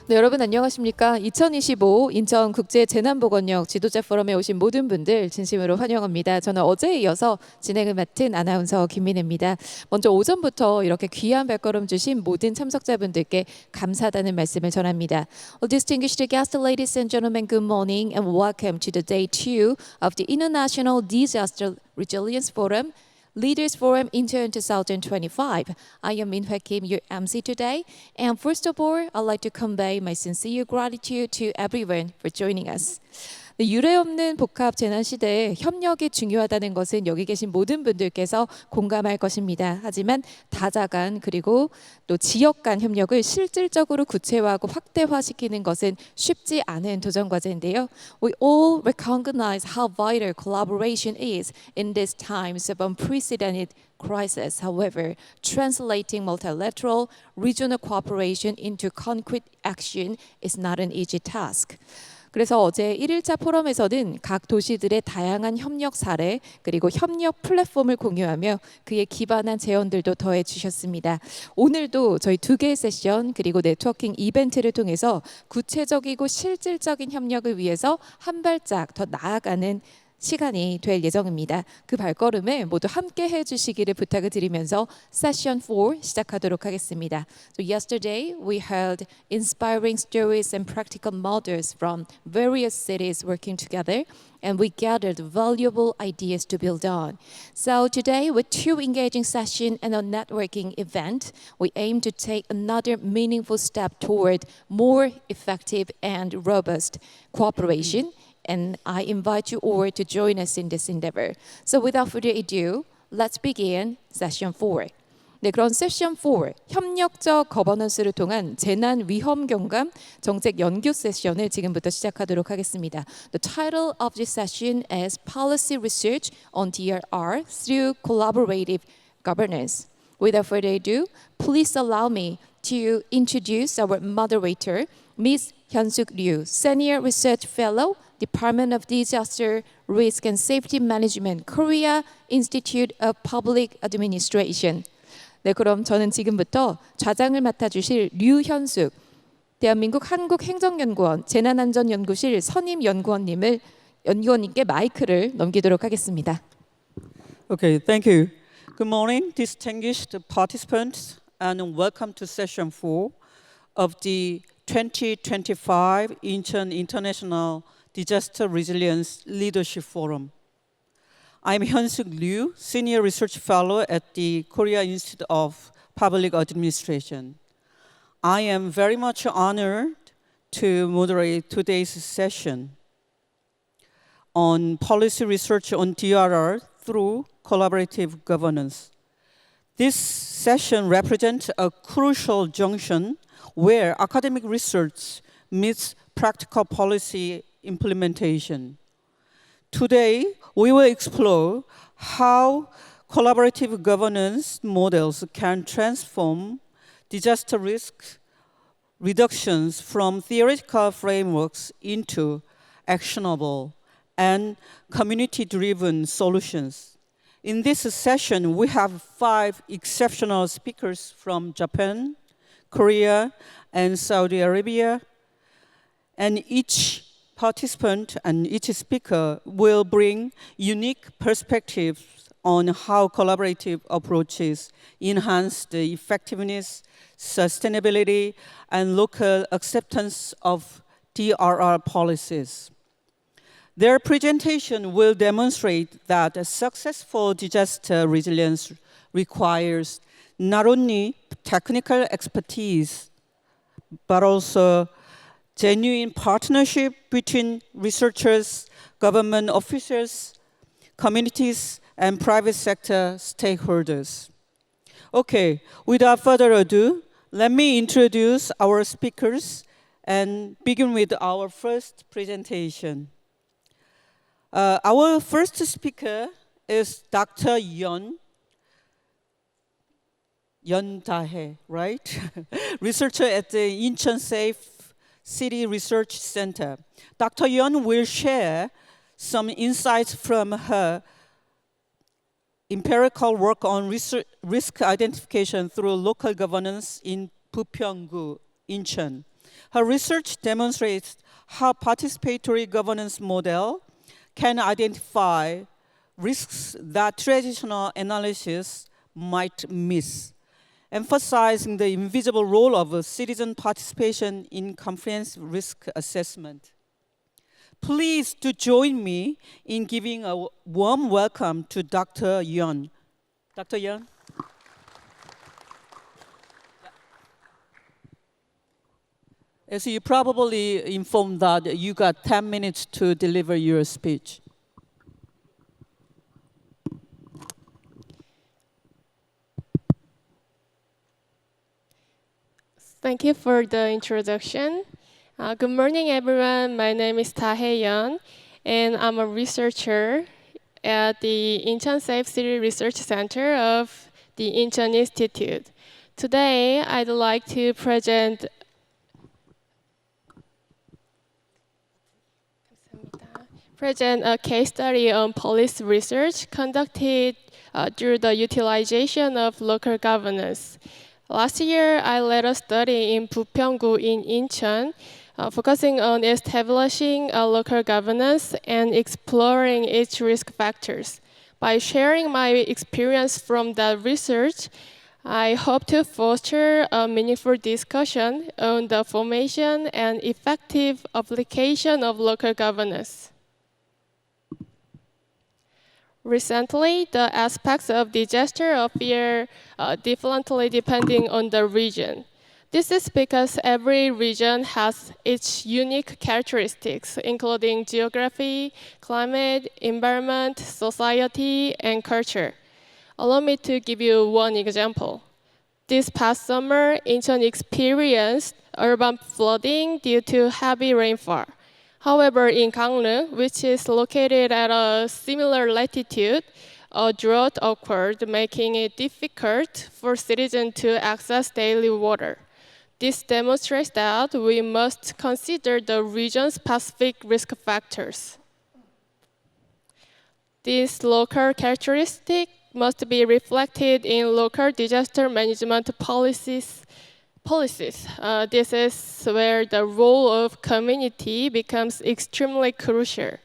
네, 여러분 안녕하십니까? 2025 인천 국제 재난보건력 지도자 포럼에 오신 모든 분들 진심으로 환영합니다. 저는 어제에 이어서 진행을 맡은 아나운서 김민혜입니다. 먼저 오전부터 이렇게 귀한 발걸음 주신 모든 참석자분들께 감사하다는 말씀을 전합니다. Well, distinguished guests, ladies and gentlemen, good morning and welcome to the day 2 of the International Disaster Resilience Forum Leaders Forum Incheon 2025. I am Min Hwa Kim, your MC today. And first of all, I'd like to convey my sincere gratitude to everyone for joining us. 네, 유례 없는 복합 재난 시대에 협력이 중요하다는 것은 여기 계신 모든 분들께서 공감할 것입니다. 하지만 다자간 그리고 또 지역 간 협력을 실질적으로 구체화하고 확대화시키는 것은 쉽지 않은 도전 과제인데요. We all recognize how vital collaboration is in these times of unprecedented crisis. However, translating multilateral regional cooperation into concrete action is not an easy task. 그래서 어제 1일차 포럼에서는 각 도시들의 다양한 협력 사례 그리고 협력 플랫폼을 공유하며 그에 기반한 제언들도 더해 주셨습니다. 오늘도 저희 2개의 세션 그리고 네트워킹 이벤트를 통해서 구체적이고 실질적인 협력을 위해서 한 발짝 더 나아가는 시간이 될 예정입니다. 그 발걸음에 모두 함께 해주시기를 부탁을 드리면서 세션 4 시작하도록 하겠습니다. So yesterday we heard inspiring stories and practical models from various cities working together. And we gathered valuable ideas to build on. So today, with 2 engaging sessions and a networking event, we aim to take another meaningful step toward more effective and robust cooperation. And I invite you all to join us in this endeavor. So without further ado, let's begin session 4. 네, 그런 세션 4, 협력적 거버넌스를 통한 재난 위험 경감 정책 연구 세션을 지금부터 시작하도록 하겠습니다. The title of this session is Policy Research on DRR through Collaborative Governance. Without further ado, please allow me to introduce our moderator, Ms. Hyun-suk Ryu, Senior Research Fellow, Department of Disaster Risk and Safety Management, Korea Institute of Public Administration. 네, 그럼 저는 지금부터 좌장을 맡아주실 류현숙 대한민국 한국행정연구원 재난안전연구실 연구원님께 마이크를 넘기도록 하겠습니다. Okay, thank you. Good morning, distinguished participants, and welcome to session 4 of the 2025 Incheon International Disaster Resilience Leadership Forum. I'm Hyun-suk Ryu, Senior Research Fellow at the Korea Institute of Public Administration. I am very much honored to moderate today's session on policy research on DRR through collaborative governance. This session represents a crucial junction where academic research meets practical policy implementation. Today, we will explore how collaborative governance models can transform disaster risk reductions from theoretical frameworks into actionable and community-driven solutions. In this session, we have 5 exceptional speakers from Japan, Korea, and Saudi Arabia, and each participant and each speaker will bring unique perspectives on how collaborative approaches enhance the effectiveness, sustainability, and local acceptance of DRR policies. Their presentation will demonstrate that a successful disaster resilience requires not only technical expertise, but also genuine partnership between researchers, government officials, communities, and private sector stakeholders. Okay, without further ado, let me introduce our speakers and begin with our first presentation. Our first speaker is Dr. Yeon Dahye, right? Researcher at the Incheon Safe City Research Center. Dr. Yeon will share some insights from her empirical work on risk identification through local governance in Bupyeong-gu, Incheon. Her research demonstrates how participatory governance model can identify risks that traditional analysis might miss, emphasizing the invisible role of citizen participation in comprehensive risk assessment. Please to join me in giving a warm welcome to Dr. Yeon. Dr. Yeon. As you probably informed that you got 10 minutes to deliver your speech. Thank you for the introduction. Good morning, everyone. My name is Dahye, and I'm a researcher at the Incheon Safe City Research Center of the Incheon Institute. Today, I'd like to present a case study on police research conducted through the utilization of local governance. Last year, I led a study in Bupyeonggu in Incheon, focusing on establishing a local governance and exploring its risk factors. By sharing my experience from that research, I hope to foster a meaningful discussion on the formation and effective application of local governance. Recently, the aspects of disaster appear differently depending on the region. This is because every region has its unique characteristics, including geography, climate, environment, society, and culture. Allow me to give you one example. This past summer, Incheon experienced urban flooding due to heavy rainfall. However, in Gangneung, which is located at a similar latitude, a drought occurred, making it difficult for citizens to access daily water. This demonstrates that we must consider the region's specific risk factors. These local characteristics must be reflected in local disaster management policies. This is where the role of community becomes extremely crucial.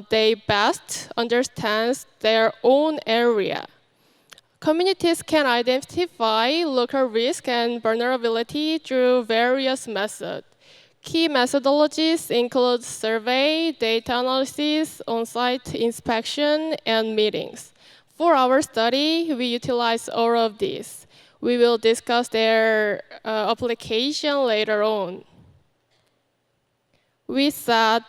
They best understand their own area. Communities can identify local risk and vulnerability through various methods. Key methodologies include survey, data analysis, on-site inspection, and meetings. For our study, we utilize all of these. We will discuss their application later on. We set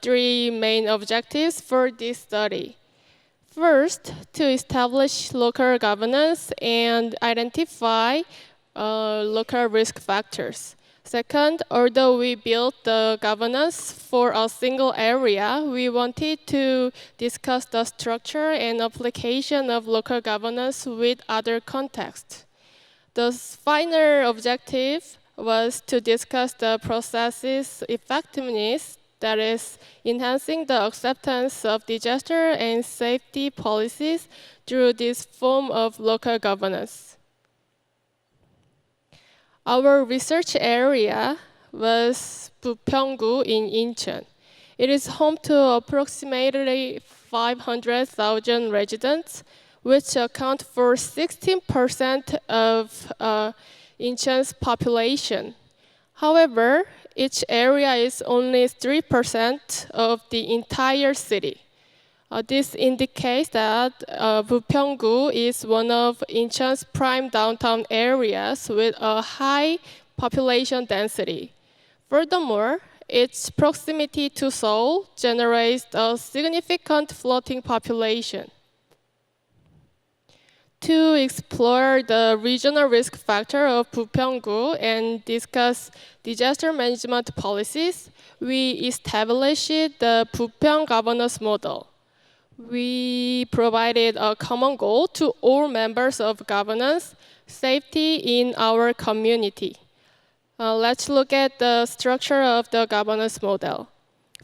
3 main objectives for this study. First, to establish local governance and identify local risk factors. Second, although we built the governance for a single area, we wanted to discuss the structure and application of local governance with other contexts. The final objective was to discuss the process's effectiveness, that is, enhancing the acceptance of disaster and safety policies through this form of local governance. Our research area was Bupyeonggu in Incheon. It is home to approximately 500,000 residents, which account for 16% of Incheon's population. However, each area is only 3% of the entire city. This indicates that Bupyeonggu is one of Incheon's prime downtown areas with a high population density. Furthermore, its proximity to Seoul generates a significant floating population. To explore the regional risk factor of Bupyeonggu and discuss disaster management policies, we established the Bupyeong governance model. We provided a common goal to all members of governance, safety in our community. Let's look at the structure of the governance model.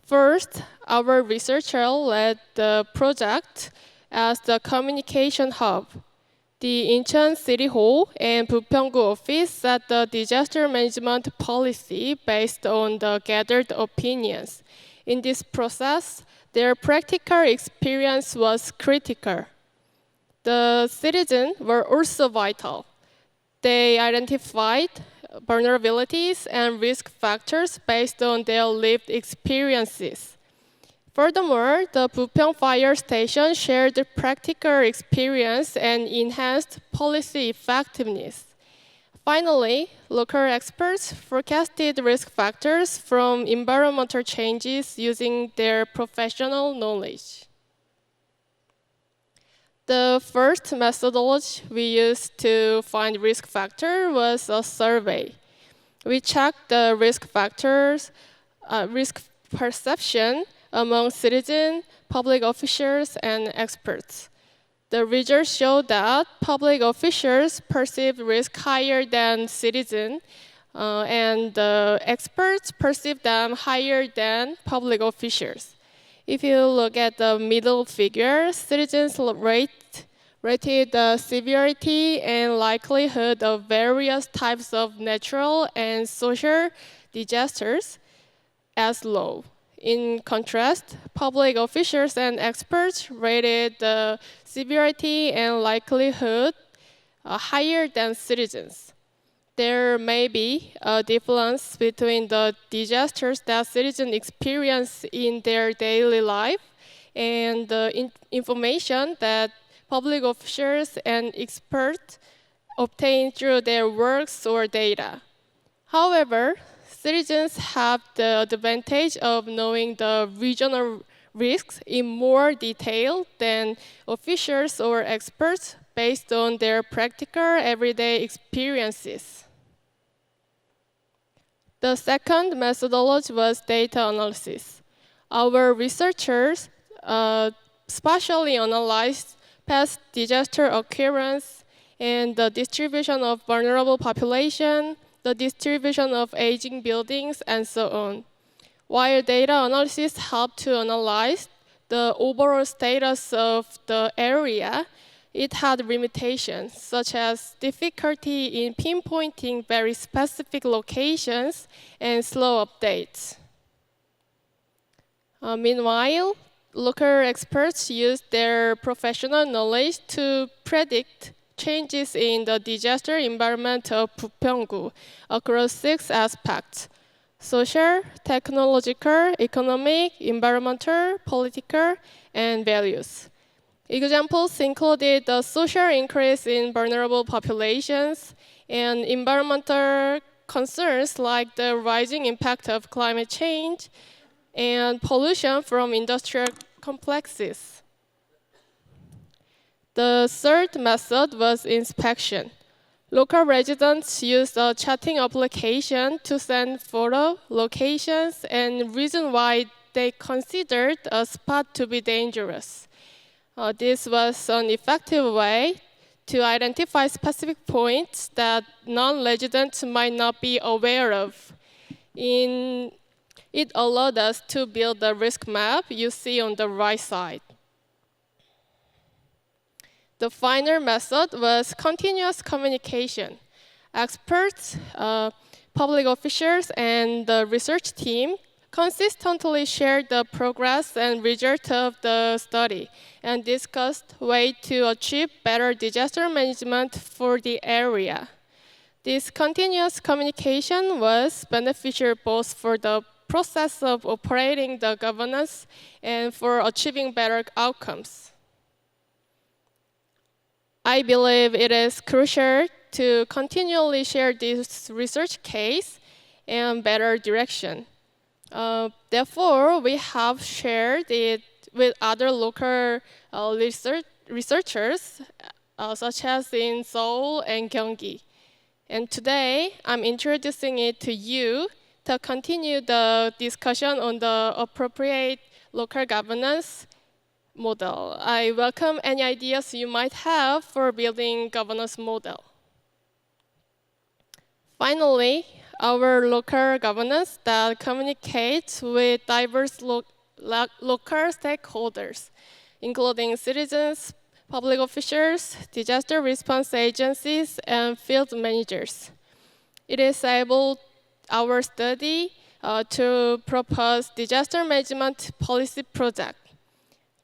First, our researcher led the project as the communication hub. The Incheon City Hall and Bupyeong-gu office set the disaster management policy based on the gathered opinions. In this process, their practical experience was critical. The citizens were also vital. They identified vulnerabilities and risk factors based on their lived experiences. Furthermore, the Bupyeong Fire Station shared practical experience and enhanced policy effectiveness. Finally, local experts forecasted risk factors from environmental changes using their professional knowledge. The first methodology we used to find risk factor was a survey. We checked the risk factors, risk perception among citizens, public officials, and experts. The results showed that public officials perceive risk higher than citizens, and the experts perceive them higher than public officials. If you look at the middle figure, citizens rated the severity and likelihood of various types of natural and social disasters as low. In contrast, public officials and experts rated the severity and likelihood higher than citizens. There may be a difference between the disasters that citizens experience in their daily life and the information that public officials and experts obtain through their works or data. However, citizens have the advantage of knowing the regional risks in more detail than officials or experts based on their practical everyday experiences. The second methodology was data analysis. Our researchers spatially analyzed past disaster occurrence and the distribution of vulnerable population, the distribution of aging buildings, and so on. While data analysis helped to analyze the overall status of the area, it had limitations, such as difficulty in pinpointing very specific locations and slow updates. Meanwhile, local experts used their professional knowledge to predict changes in the disaster environment of Bupyeong-gu across 6 aspects: social, technological, economic, environmental, political, and values. Examples included the social increase in vulnerable populations and environmental concerns like the rising impact of climate change and pollution from industrial complexes. The third method was inspection. Local residents used a chatting application to send photo, locations, and reason why they considered a spot to be dangerous. This was an effective way to identify specific points that non-residents might not be aware of. It allowed us to build the risk map you see on the right side. The final method was continuous communication. Experts, public officials, and the research team consistently shared the progress and result of the study and discussed ways to achieve better disaster management for the area. This continuous communication was beneficial both for the process of operating the governance and for achieving better outcomes. I believe it is crucial to continually share this research case and better direction. Therefore, we have shared it with other local researchers, such as in Seoul and Gyeonggi. And today, I'm introducing it to you to continue the discussion on the appropriate local governance model. I welcome any ideas you might have for building governance model. Finally, our local governance that communicates with diverse local stakeholders, including citizens, public officials, disaster response agencies, and field managers. It is able, our study, to propose disaster management policy project.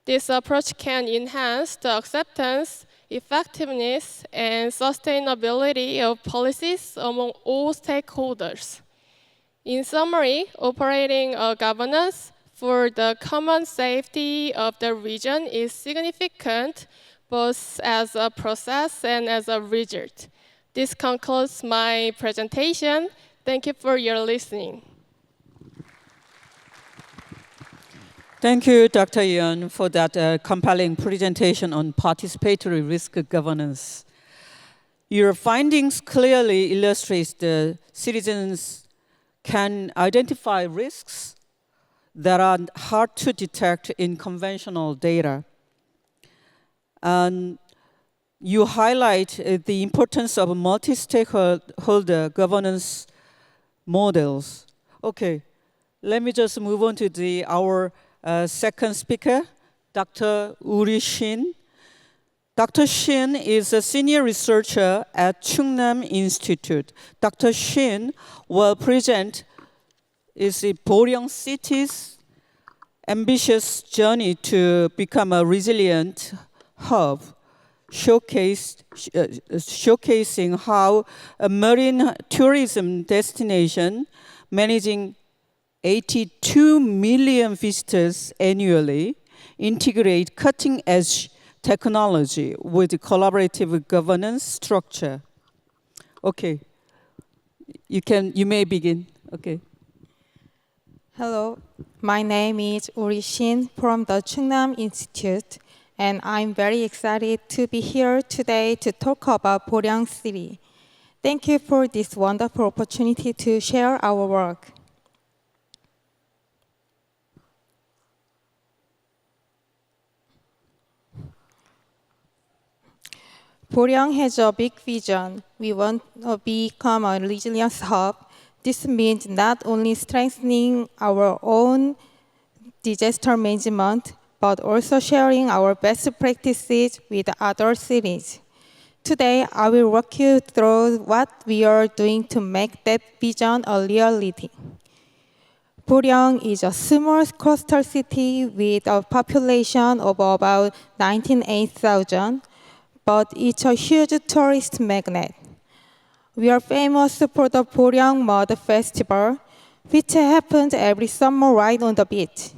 This approach can enhance the acceptance, effectiveness, and sustainability of policies among all stakeholders. In summary, operating a governance for the common safety of the region is significant, both as a process and as a result. This concludes my presentation. Thank you for your listening. Thank you, Dr. Yeon, for that compelling presentation on participatory risk governance. Your findings clearly illustrate the citizens can identify risks that are hard to detect in conventional data. And you highlight the importance of multi-stakeholder governance models. Okay, let me just move on to our second speaker, Dr. Shin. Dr. Shin is a senior researcher at Chungnam Institute. Dr. Shin will present is Boryong City's ambitious journey to become a resilient hub, showcasing how a marine tourism destination managing 82 million visitors annually integrate cutting-edge technology with collaborative governance structure. Okay, you may begin. Okay. Hello, my name is Shin from the Chungnam Institute, and I'm very excited to be here today to talk about Boryong City. Thank you for this wonderful opportunity to share our work. Boryong has a big vision. We want to become a resilience hub. This means not only strengthening our own disaster management, but also sharing our best practices with other cities. Today, I will walk you through what we are doing to make that vision a reality. Boryong is a small coastal city with a population of about 98,000, but it's a huge tourist magnet. We are famous for the Boryong Mud Festival, which happens every summer right on the beach.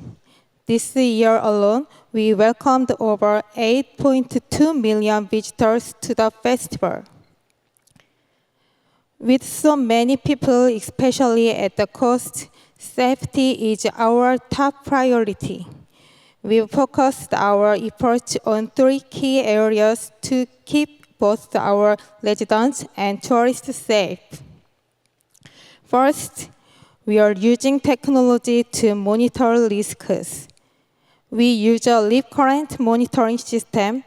This year alone, we welcomed over 8.2 million visitors to the festival. With so many people, especially at the coast, safety is our top priority. We focused our efforts on 3 key areas to keep both our residents and tourists safe. First, we are using technology to monitor risks. We use a leaf current monitoring system,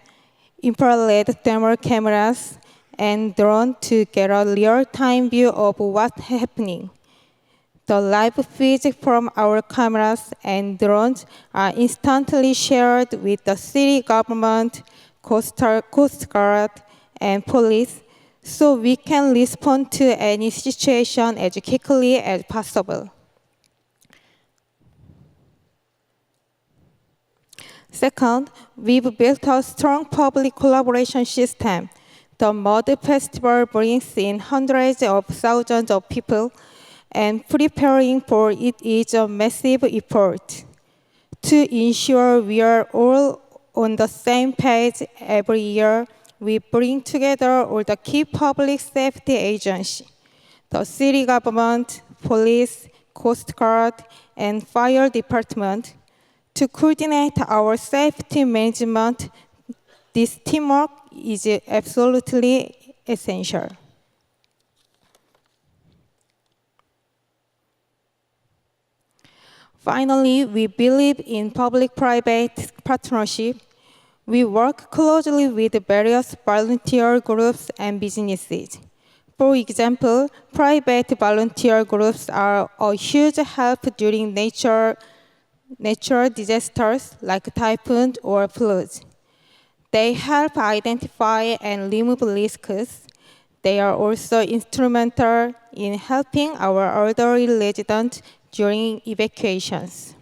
infrared thermal cameras, and drone to get a real-time view of what's happening. The live feeds from our cameras and drones are instantly shared with the city government, Coast Guard, and police, so we can respond to any situation as quickly as possible. Second, we've built a strong public collaboration system. The Mud Festival brings in hundreds of thousands of people, and preparing for it is a massive effort. To ensure we are all on the same page every year, we bring together all the key public safety agencies, the city government, police, Coast Guard, and fire department to coordinate our safety management. This teamwork is absolutely essential. Finally, we believe in public-private partnership. We work closely with various volunteer groups and businesses. For example, private volunteer groups are a huge help during natural disasters like typhoons or floods. They help identify and remove risks. They are also instrumental in helping our elderly residents during evacuations.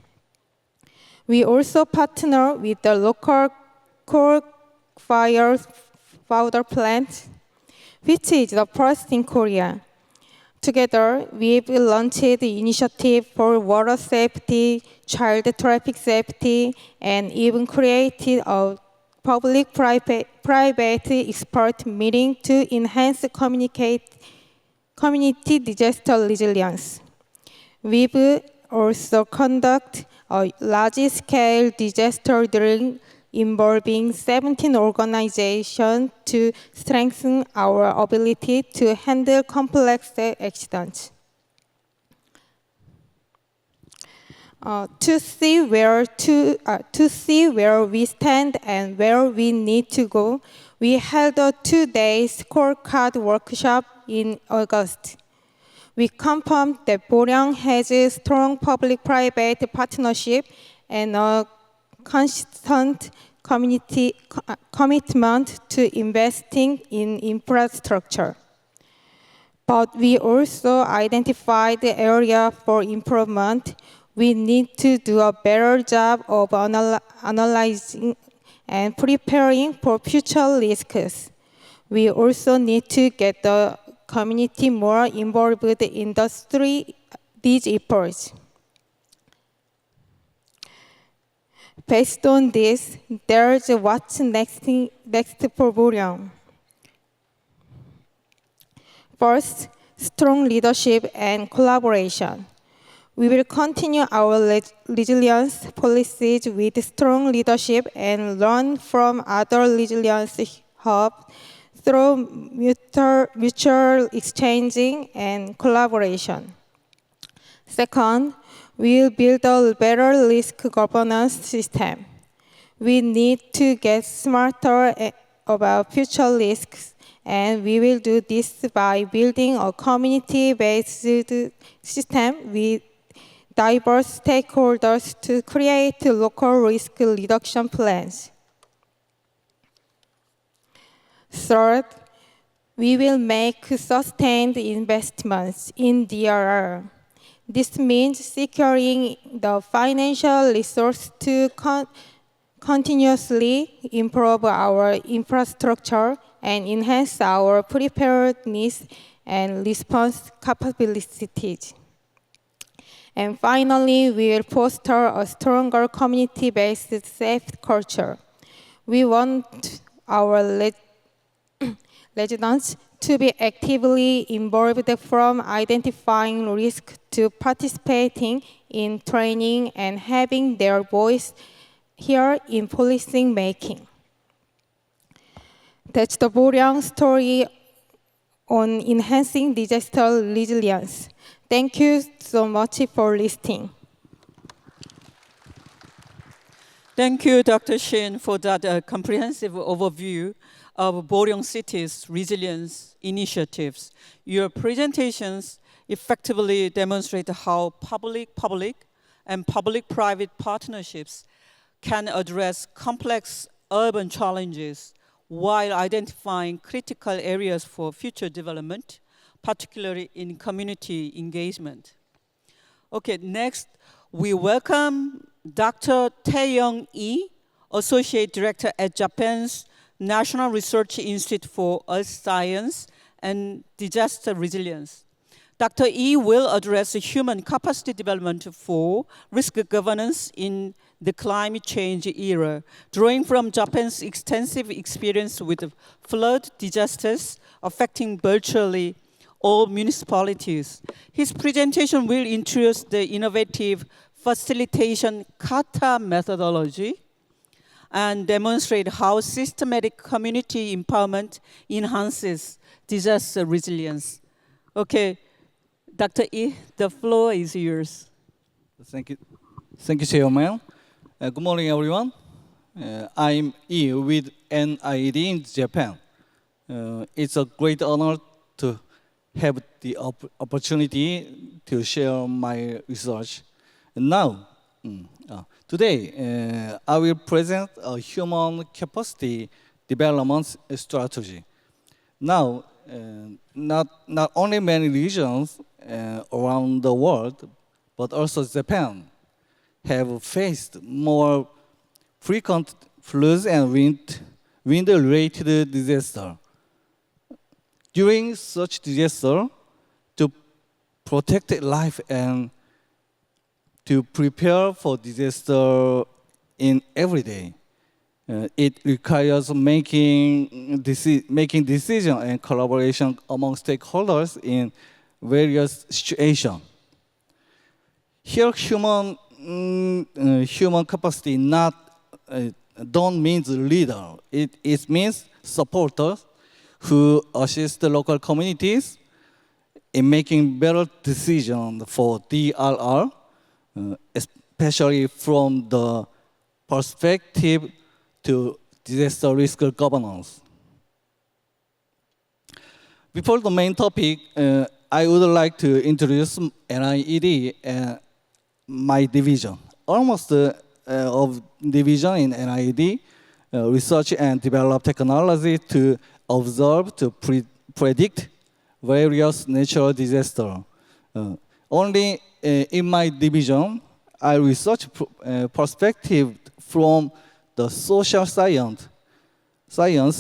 We also partner with the local coal-fired powder plant, which is the first in Korea. Together, we've launched the initiative for water safety, child traffic safety, and even created a public-private expert meeting to enhance community disaster resilience. We've also conducted a large-scale disaster drill involving 17 organizations to strengthen our ability to handle complex accidents. To see where we stand and where we need to go, we held a 2-day scorecard workshop in August. We confirmed that Boryang has a strong public-private partnership and a consistent commitment to investing in infrastructure. But we also identified the area for improvement. We need to do a better job of analyzing and preparing for future risks. We also need to get the community more involved in these efforts. Based on this, there's what's next for Boryang. First, strong leadership and collaboration. We will continue our resilience policies with strong leadership and learn from other resilience hubs through mutual exchanging and collaboration. Second, we will build a better risk governance system. We need to get smarter about future risks, and we will do this by building a community-based system with diverse stakeholders to create local risk reduction plans. Third, we will make sustained investments in DRR. This means securing the financial resource to continuously improve our infrastructure and enhance our preparedness and response capabilities. And finally, we will foster a stronger community-based safety culture. We want our residents to be actively involved from identifying risk to participating in training and having their voice here in policing making. That's the Boryang story on enhancing disaster resilience. Thank you so much for listening. Thank you, Dr. Shin, for that comprehensive overview of Boryang City's resilience initiatives. Your presentations effectively demonstrate how public-public and public-private partnerships can address complex urban challenges while identifying critical areas for future development, particularly in community engagement. Okay, next, we welcome Dr. Tai-Young, Associate Director at Japan's National Research Institute for Earth Science and Disaster Resilience. Dr. will address human capacity development for risk governance in the climate change era, drawing from Japan's extensive experience with flood disasters affecting virtually all municipalities. His presentation will introduce the innovative facilitation kata methodology and demonstrate how systematic community empowerment enhances disaster resilience. Okay, Dr. the floor is yours. Thank you. Thank you, Chairman. Good morning, everyone. I'm with NID in Japan. It's a great honor to have the opportunity to share my research. And now, today, I will present a human capacity development strategy. Now, not only many regions around the world, but also Japan have faced more frequent floods and wind-related disaster. During such disaster, to protect life and to prepare for disaster in every day, it requires making decision and collaboration among stakeholders in various situations. Here, human capacity don't mean leader. It means supporters who assist the local communities in making better decisions for DRR, especially from the perspective to disaster risk governance. Before the main topic, I would like to introduce NIED and my division. Almost of division in NIED, research and develop technology to observe to predict various natural disasters. Only in my division, I research perspective from the social science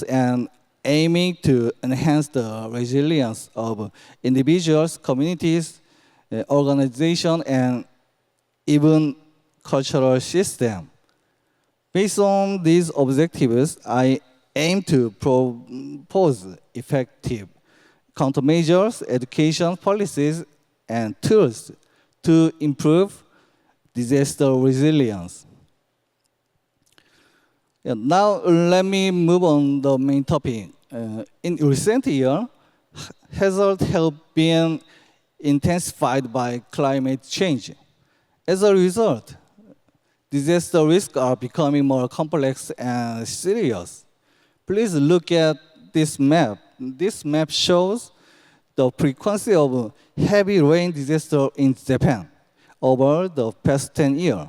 and aiming to enhance the resilience of individuals, communities, organizations, and even cultural system. Based on these objectives, I aim to propose effective countermeasures, education policies, and tools to improve disaster resilience. Now let me move on the main topic. In recent years, hazards have been intensified by climate change. As a result, disaster risks are becoming more complex and serious. Please look at this map. This map shows the frequency of heavy rain disaster in Japan over the past 10 years.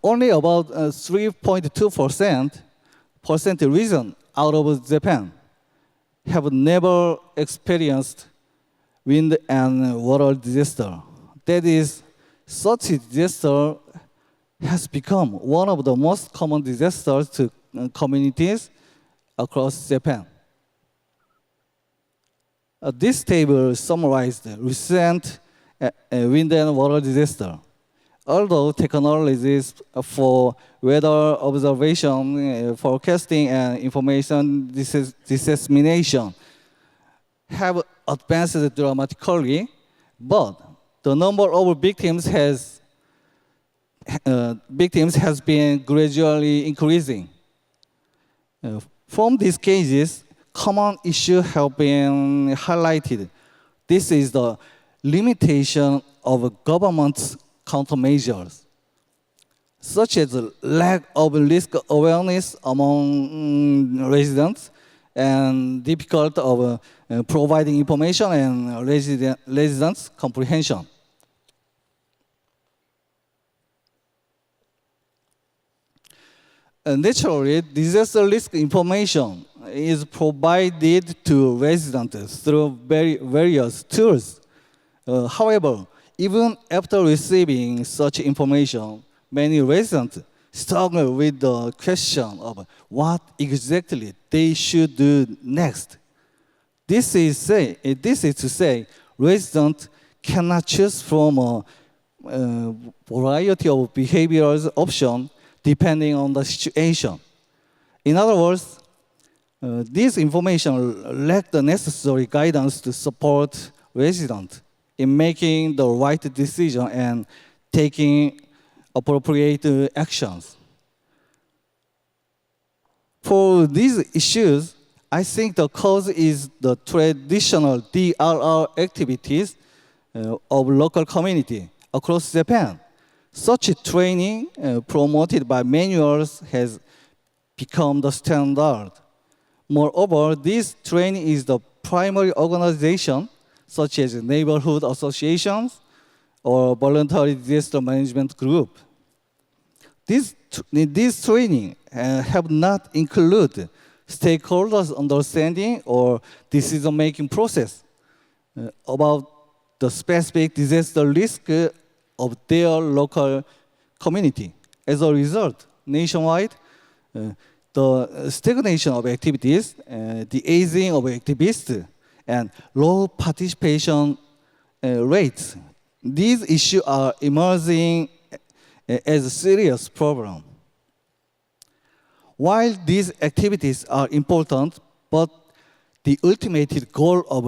Only about 3.2% region out of Japan have never experienced wind and water disaster. That is, such a disaster has become one of the most common disasters to communities across Japan. This table summarized recent wind and water disaster. Although technologies for weather observation, forecasting, and information dissemination have advanced dramatically, but the number of victims has been gradually increasing. From these cases, common issues have been highlighted. This is the limitation of government's countermeasures, such as lack of risk awareness among residents and difficulty of providing information and residents' comprehension. Naturally, disaster risk information is provided to residents through various tools. However, even after receiving such information, many residents struggle with the question of what exactly they should do next. This is to say, residents cannot choose from a variety of behavioral options depending on the situation. In other words, this information lacks the necessary guidance to support residents in making the right decision and taking appropriate actions. For these issues, I think the cause is the traditional DRR activities of local community across Japan. Such training promoted by manuals has become the standard. Moreover, this training is the primary organization, such as neighborhood associations or voluntary disaster management group. This training have not included stakeholders' understanding or decision-making process about the specific disaster risk of their local community. As a result, nationwide, the stagnation of activities, the aging of activists, and low participation rates, these issues are emerging as a serious problem. While these activities are important, but the ultimate goal of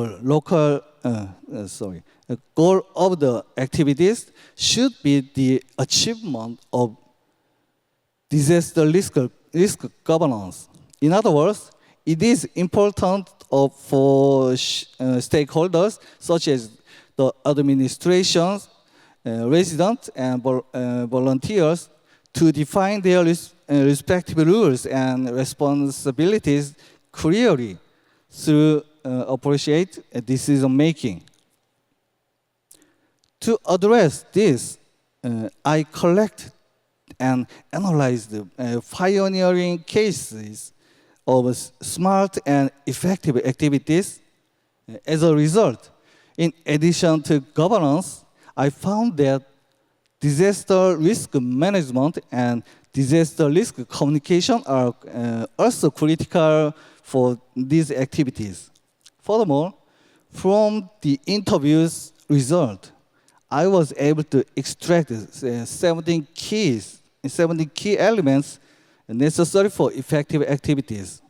goal of the activities should be the achievement of disaster risk governance. In other words, it is important for stakeholders such as the administrations, residents, and volunteers to define their respective rules and responsibilities clearly through appropriate decision making. To address this, I collect and analyze the pioneering cases of smart and effective activities. As a result, in addition to governance, I found that disaster risk management and disaster risk communication are also critical for these activities. Furthermore, from the interview's result, I was able to extract 17 key elements necessary for effective activities.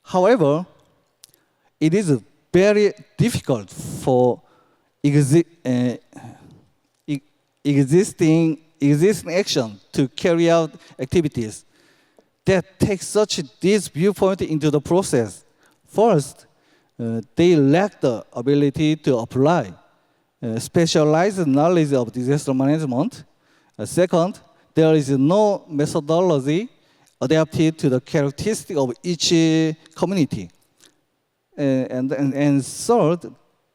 However, it is very difficult for existing action to carry out activities that take such this viewpoint into the process. First, they lack the ability to apply specialized knowledge of disaster management. Second, there is no methodology adapted to the characteristic of each community. And third,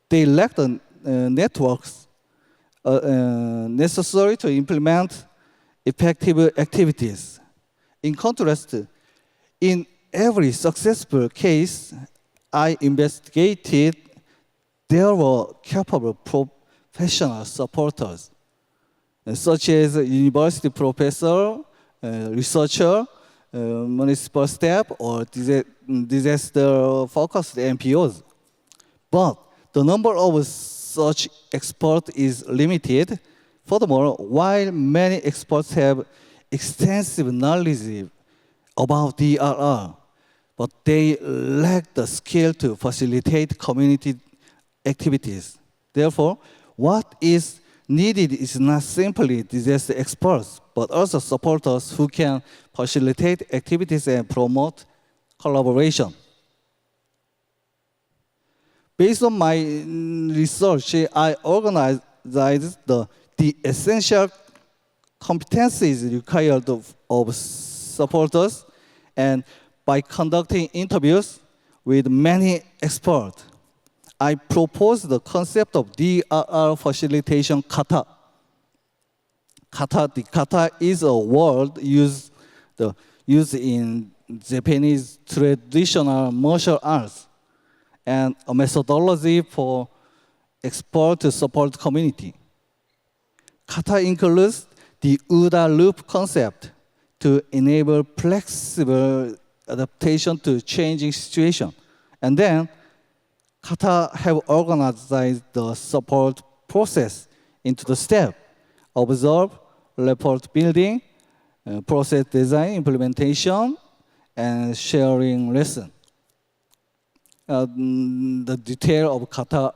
they lack the networks necessary to implement effective activities. In contrast, in every successful case I investigated, there were capable professional supporters, such as a university professor, researcher, municipal staff, or disaster-focused NPOs. But the number of such experts is limited. Furthermore, while many experts have extensive knowledge about DRR, but they lack the skill to facilitate community activities. Therefore, what is needed is not simply disaster experts, but also supporters who can facilitate activities and promote collaboration. Based on my research, I organized the essential competencies required of supporters, and by conducting interviews with many experts, I proposed the concept of DRR facilitation kata. The kata is a word used in Japanese traditional martial arts and a methodology for expert to support community. Kata includes the OODA loop concept to enable flexible adaptation to changing situation. And then kata have organized the support process into the step: observe, report building, process design, implementation, and sharing lesson. The detail of kata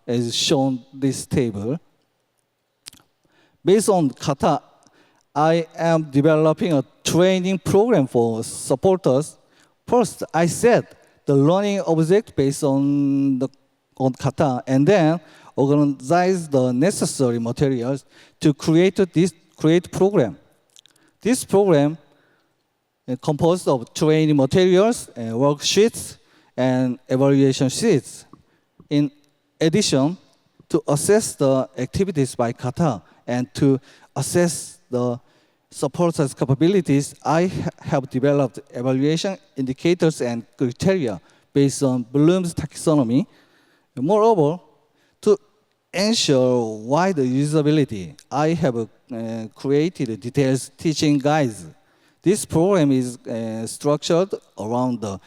is shown this table. Based on kata, I am developing a training program for supporters. First, I set the learning object based on kata, and then organize the necessary materials to create program. This program is composed of training materials, worksheets, and evaluation sheets. In addition, to assess the activities by kata and to assess the supporters' capabilities, I have developed evaluation indicators and criteria based on Bloom's taxonomy. Moreover, to ensure wider usability, I have created detailed teaching guides. This program is structured around the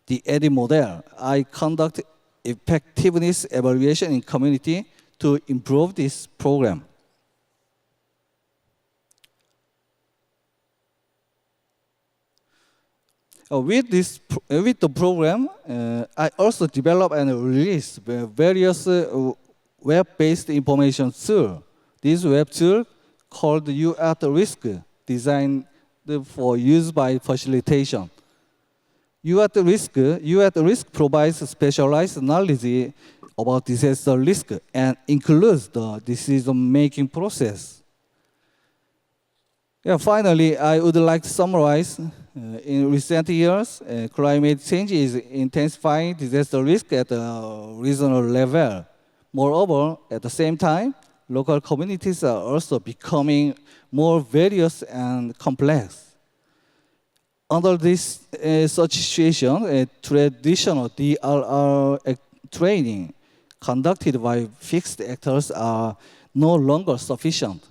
EDI model. I conduct effectiveness evaluation in community to improve this program. With the program, I also develop and release various web-based information tools. This web tool called You at Risk, designed for use by facilitation. You at Risk provides specialized knowledge about disaster risk and includes the decision-making process. Yeah, finally, I would like to summarize. In recent years, climate change is intensifying disaster risk at a regional level. Moreover, at the same time, local communities are also becoming more various and complex. Under this such situation, traditional DRR training conducted by fixed actors are no longer sufficient.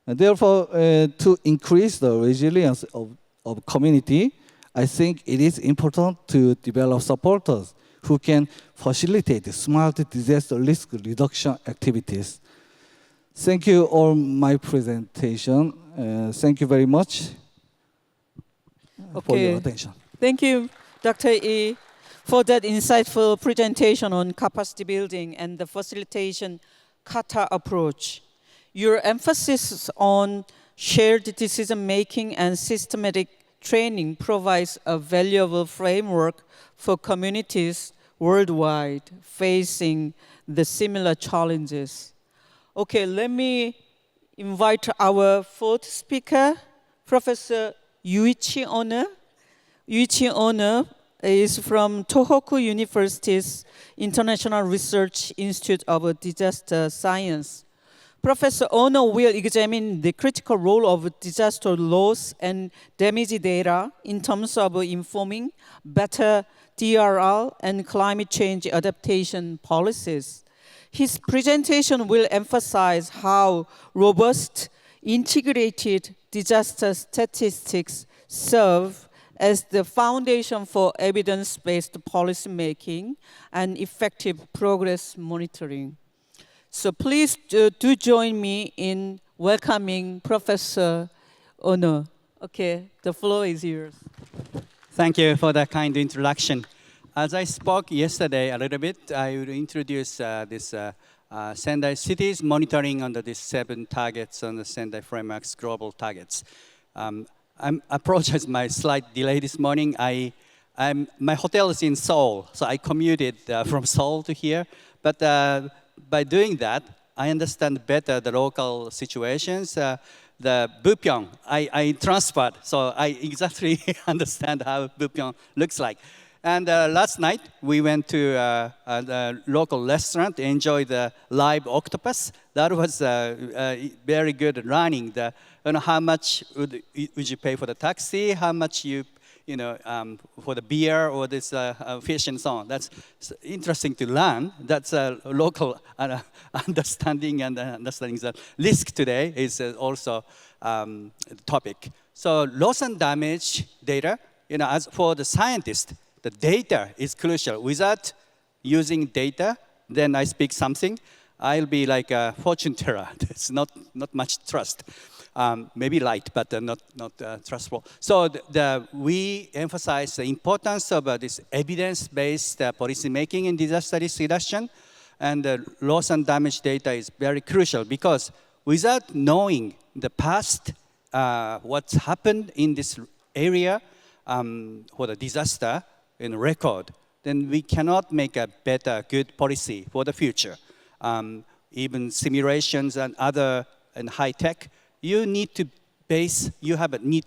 And therefore, to increase the resilience of community, I think it is important to develop supporters who can facilitate smart disaster risk reduction activities. Thank you all my presentation. Thank you very much for your attention. Thank you, Dr. Yi, for that insightful presentation on capacity building and the facilitation kata approach. Your emphasis on shared decision-making and systematic training provides a valuable framework for communities worldwide facing the similar challenges. Okay, let me invite our fourth speaker, Professor Yuichi Ono. Yuichi Ono is from Tohoku University's International Research Institute of Disaster Science. Professor Ono will examine the critical role of disaster loss and damage data in terms of informing better DRR and climate change adaptation policies. His presentation will emphasize how robust integrated disaster statistics serve as the foundation for evidence-based policymaking and effective progress monitoring. So please do join me in welcoming Professor Ono. Okay, the floor is yours. Thank you for that kind introduction. As I spoke yesterday a little bit, I will introduce this Sendai cities monitoring under these 7 targets on the Sendai Framework's global targets. I apologize my slight delay this morning. My hotel is in Seoul, so I commuted from Seoul to here. But by doing that, I understand better the local situations. The Bupyeong, I transferred, so I exactly understand how Bupyeong looks like. And last night, we went to the local restaurant to enjoy the live octopus. That was very good running. How much would you pay for the taxi? How much for the beer or this fish and so on. That's interesting to learn. That's a local understanding, and understanding the risk today is also the topic. So loss and damage data, as for the scientist, the data is crucial. Without using data, then I speak something, I'll be like a fortune teller. It's not much trust. Maybe light, but not trustful. So we emphasize the importance of this evidence-based policy making in disaster risk reduction, and the loss and damage data is very crucial because without knowing the past, what's happened in this area for the disaster in record, then we cannot make a better, good policy for the future. Even simulations and other and high tech. You need to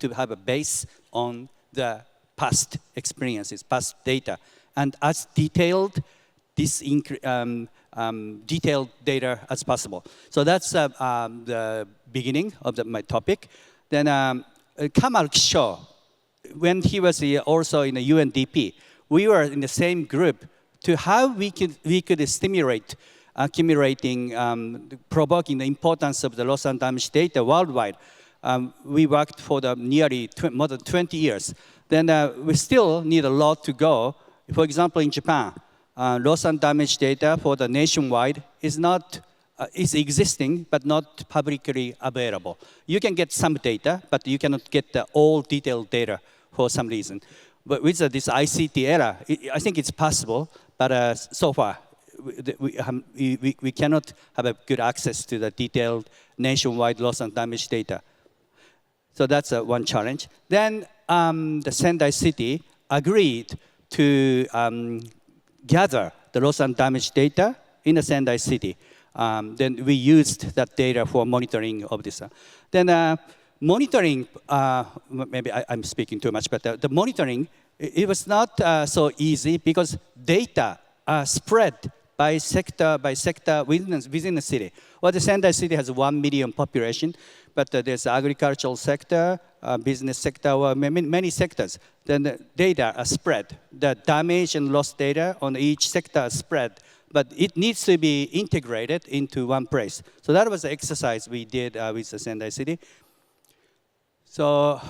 have a base on the past experiences, past data. And as detailed this detailed data as possible. So that's the beginning of my topic. Then Kamal Kishore, when he was also in the UNDP, we were in the same group to how we could stimulate accumulating, provoking the importance of the loss and damage data worldwide. We worked for nearly more than 20 years. Then we still need a lot to go. For example, in Japan, loss and damage data for the nationwide is existing, but not publicly available. You can get some data, but you cannot get the all detailed data for some reason. But with this ICT era, I think it's possible, but so far, we cannot have a good access to the detailed nationwide loss and damage data. So that's one challenge. Then the Sendai city agreed to gather the loss and damage data in the Sendai city. Then we used that data for monitoring of this. Then monitoring, maybe I'm speaking too much, but the monitoring, it was not so easy because data are spread by sector within the city. Well, the Sendai city has 1 million population, but there's agricultural sector, business sector, or many sectors. Then the data are spread. The damage and loss data on each sector are spread, but it needs to be integrated into one place. So that was the exercise we did with the Sendai city. So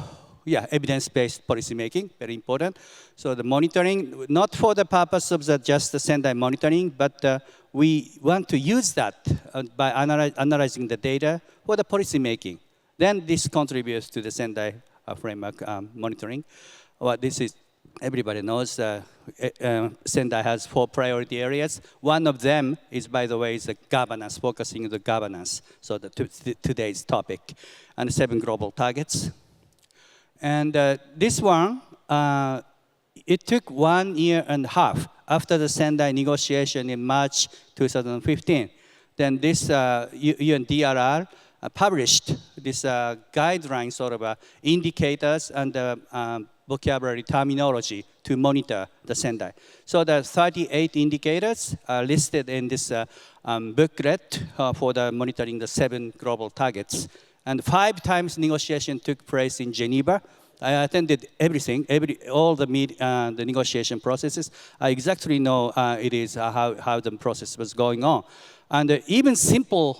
yeah, evidence-based policy making, very important. So the monitoring, not for the purpose of just the Sendai monitoring, but we want to use that by analyzing the data for the policy making. Then this contributes to the Sendai framework monitoring. Well, this is, everybody knows Sendai has 4 priority areas. One of them is, by the way, is the governance, focusing on the governance. So today's topic. And 7 global targets. And this one, it took 1.5 years after the Sendai negotiation in March 2015. Then this UN DRR published this guideline sort of indicators and vocabulary terminology to monitor the Sendai. So the 38 indicators are listed in this booklet for the monitoring the 7 global targets. And 5 times negotiation took place in Geneva. I attended everything, all the negotiation processes. I exactly know it is how the process was going on. And even simple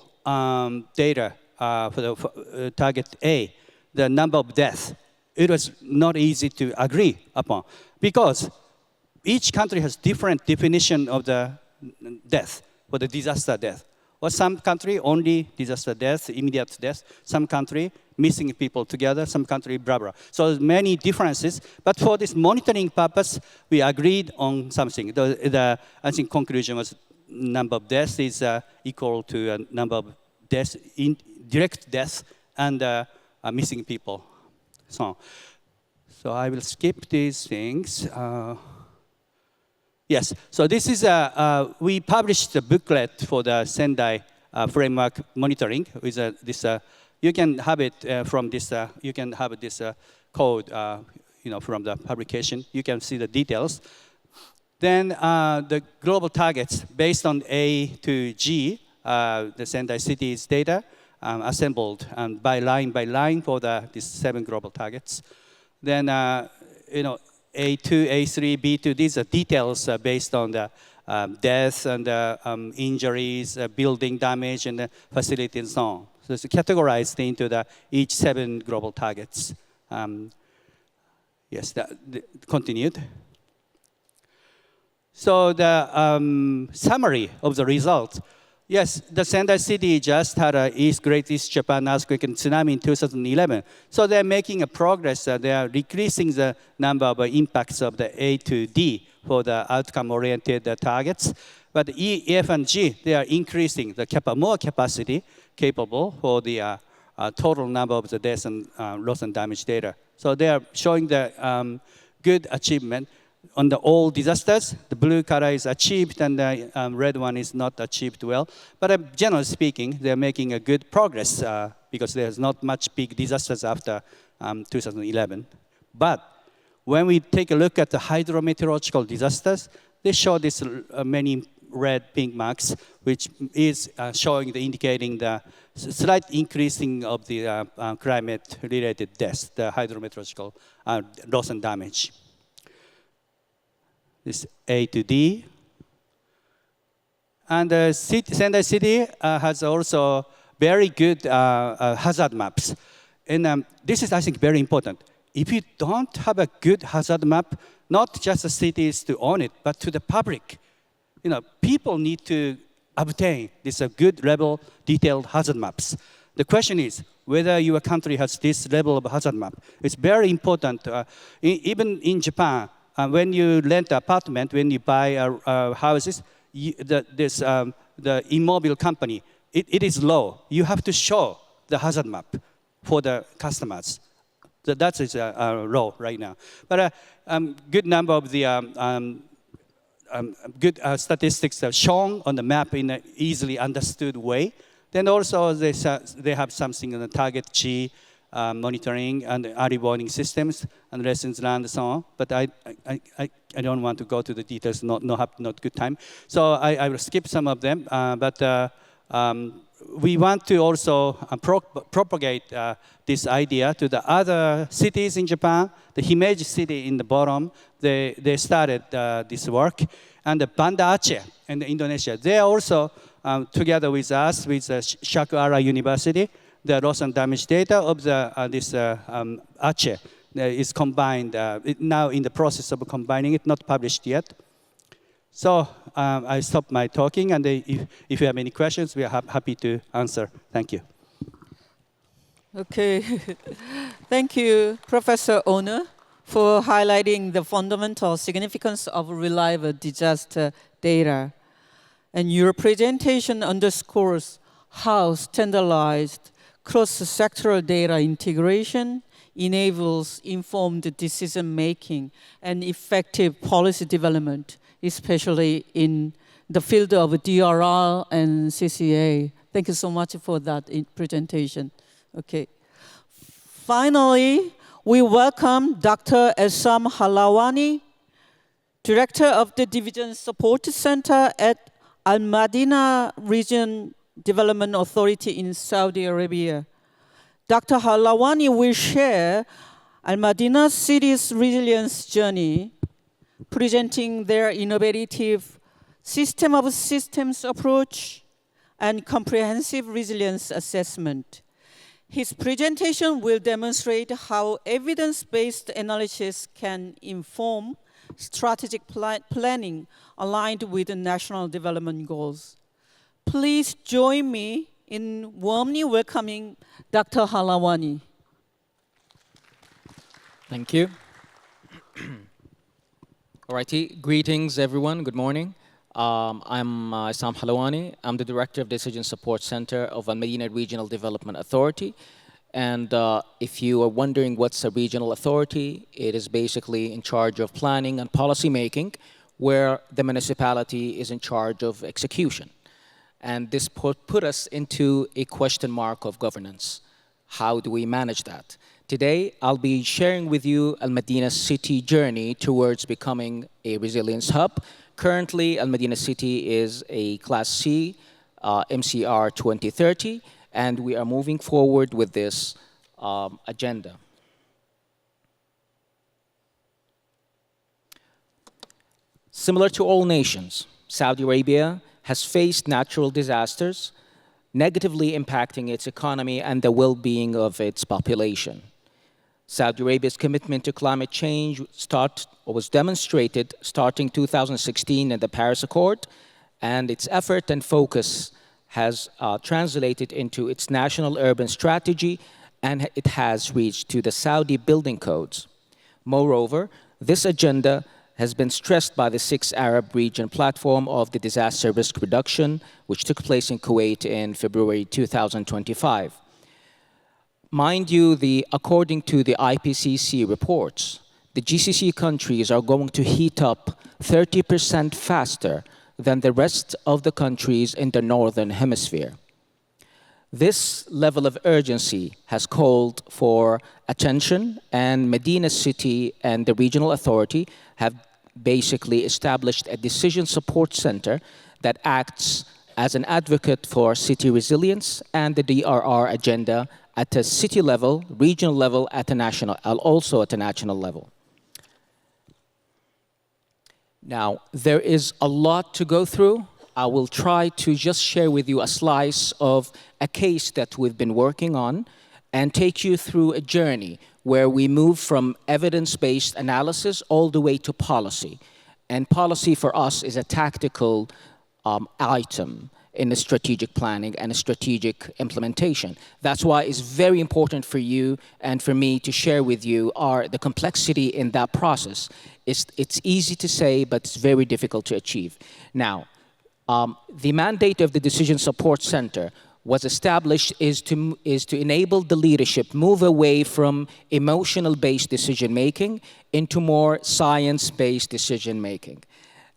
data for the target A, the number of deaths, it was not easy to agree upon because each country has different definition of the death, for the disaster death. Or some country only disaster death, immediate death. Some country missing people together. Some country blah blah. So there's many differences. But for this monitoring purpose, we agreed on something. I think conclusion was number of deaths is equal to a number of deaths, direct deaths, and missing people. So I will skip these things. Yes, so this is we published a booklet for the Sendai framework monitoring with this. You can have it from this. You can have this code, from the publication. You can see the details. Then the global targets based on A to G, the Sendai city's data assembled by line for these 7 global targets. Then A2, A3, B2, these are details based on the deaths and injuries, building damage, and the facility and so on. So it's categorized into each 7 global targets. Yes, continued. So the summary of the results. Yes, the Sendai city just had Great East Japan earthquake and tsunami in 2011. So they're making a progress. They are decreasing the number of impacts of the A to D for the outcome-oriented targets. But E, F, and G, they are increasing the more capacity capable for the total number of the deaths and loss and damage data. So they are showing the good achievement. On the all disasters, the blue color is achieved and the red one is not achieved well. But generally speaking, they're making a good progress because there's not much big disasters after 2011. But when we take a look at the hydrometeorological disasters, they show this many red pink marks, which is showing the indicating the slight increasing of the climate-related deaths, the hydrometeorological loss and damage. This A to D. And Sendai City has also very good hazard maps. And this is, I think, very important. If you don't have a good hazard map, not just the cities to own it, but to the public, people need to obtain this good level detailed hazard maps. The question is whether your country has this level of hazard map. It's very important. Even in Japan, when you rent an apartment, when you buy houses, the immobile company, it is low. You have to show the hazard map for the customers. So that is a law right now. But a good number of the good statistics are shown on the map in an easily understood way. Then also they have something on the target G monitoring and early warning systems and lessons learned and so on. But I don't want to go to the details, not good time. So I will skip some of them. But we want to also propagate this idea to the other cities in Japan. The Himeji city in the bottom, they started this work. And the Banda Aceh in Indonesia, they are also, together with us, with Shakuara University, the loss and damage data of this Aceh is combined, now in the process of combining it, not published yet. So I stop my talking, and if you have any questions, we are happy to answer. Thank you. Okay. Thank you, Professor Ono, for highlighting the fundamental significance of reliable disaster data. And your presentation underscores how standardized cross-sectoral data integration enables informed decision-making and effective policy development, especially in the field of DRR and CCA. Thank you so much for that presentation. Okay. Finally, we welcome Dr. Esam Halawani, Director of the Division Support Center at Madinah Region Development Authority in Saudi Arabia. Dr. Halawani will share Madinah city's resilience journey, presenting their innovative system of systems approach and comprehensive resilience assessment. His presentation will demonstrate how evidence-based analysis can inform strategic planning aligned with the national development goals. Please join me in warmly welcoming Dr. Halawani. Thank you. Alrighty, greetings everyone, good morning. I'm Esam Halawani. I'm the Director of Decision Support Center of Madinah Regional Development Authority. And if you are wondering what's a regional authority, it is basically in charge of planning and policy making, where the municipality is in charge of execution. And this put us into a question mark of governance. How do we manage that? Today, I'll be sharing with you Al-Madinah City journey towards becoming a resilience hub. Currently, Al-Madinah City is a Class C MCR 2030, and we are moving forward with this agenda. Similar to all nations, Saudi Arabia has faced natural disasters, negatively impacting its economy and the well-being of its population. Saudi Arabia's commitment to climate change was demonstrated starting 2016 in the Paris Accord, and its effort and focus has translated into its national urban strategy, and it has reached to the Saudi building codes. Moreover, this agenda has been stressed by the 6 Arab Region Platform of the Disaster Risk Reduction, which took place in Kuwait in February 2025. Mind you, according to the IPCC reports, the GCC countries are going to heat up 30% faster than the rest of the countries in the Northern Hemisphere. This level of urgency has called for attention, and Madinah City and the regional authority have basically established a decision support center that acts as an advocate for city resilience and the DRR agenda at a city level, regional level, also at a national level. Now, there is a lot to go through. I will try to just share with you a slice of a case that we've been working on and take you through a journey where we move from evidence-based analysis all the way to policy. And policy for us is a tactical item in the strategic planning and a strategic implementation. That's why it's very important for you and for me to share with you the complexity in that process. It's easy to say, but it's very difficult to achieve. Now, the mandate of the Decision Support Center was established is to enable the leadership move away from emotional-based decision-making into more science-based decision-making.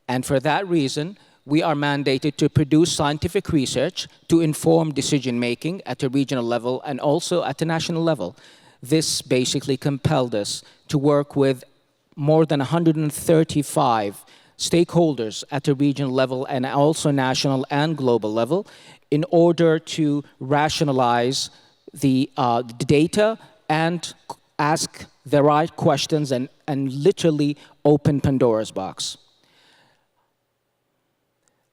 And for that reason, we are mandated to produce scientific research to inform decision-making at a regional level and also at a national level. This basically compelled us to work with more than 135 stakeholders at a regional level and also national and global level in order to rationalize the data and ask the right questions and literally open Pandora's box.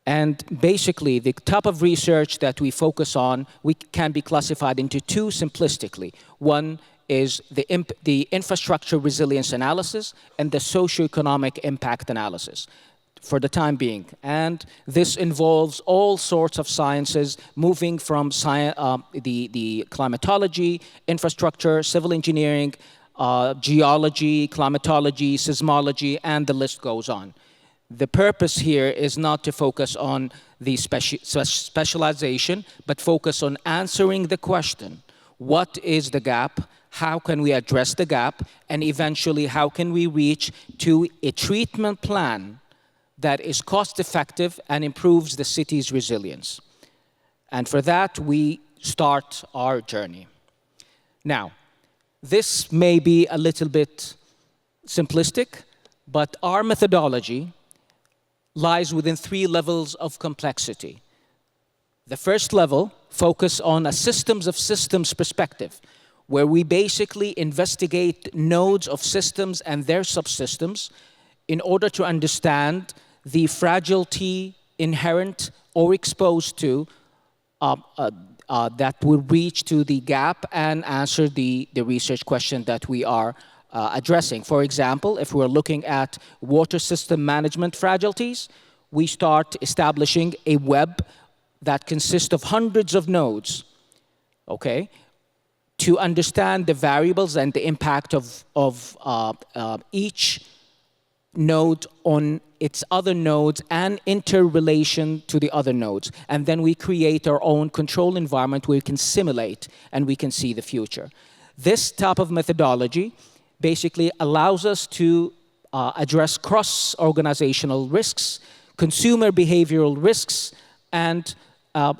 And basically, the type of research that we focus on, can be classified into two simplistically. One is the infrastructure resilience analysis and the socioeconomic impact analysis for the time being. And this involves all sorts of sciences, moving from the climatology, infrastructure, civil engineering, geology, climatology, seismology, and the list goes on. The purpose here is not to focus on the specialization, but focus on answering the question, what is the gap? How can we address the gap? And eventually, how can we reach to a treatment plan that is cost-effective and improves the city's resilience? And for that, we start our journey. Now, this may be a little bit simplistic, but our methodology lies within 3 levels of complexity. The first level focuses on a systems of systems perspective, where we basically investigate nodes of systems and their subsystems in order to understand the fragility inherent or exposed to that will reach to the gap and answer the research question that we are addressing. For example, if we're looking at water system management fragilities, we start establishing a web that consists of hundreds of nodes, okay, to understand the variables and the impact of each node on its other nodes and interrelation to the other nodes. And then we create our own control environment where we can simulate and we can see the future. This type of methodology basically allows us to address cross-organizational risks, consumer behavioral risks, and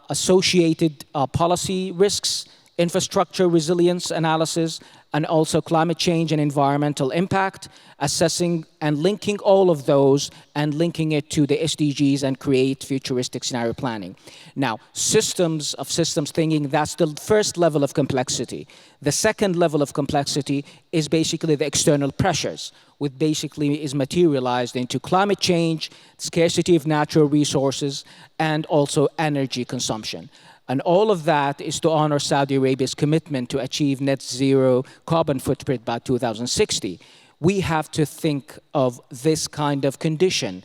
associated policy risks, infrastructure resilience analysis, and also climate change and environmental impact, assessing and linking all of those and linking it to the SDGs and create futuristic scenario planning. Now, systems of systems thinking, that's the first level of complexity. The second level of complexity is basically the external pressures, which basically is materialized into climate change, scarcity of natural resources, and also energy consumption. And all of that is to honor Saudi Arabia's commitment to achieve net zero carbon footprint by 2060. We have to think of this kind of condition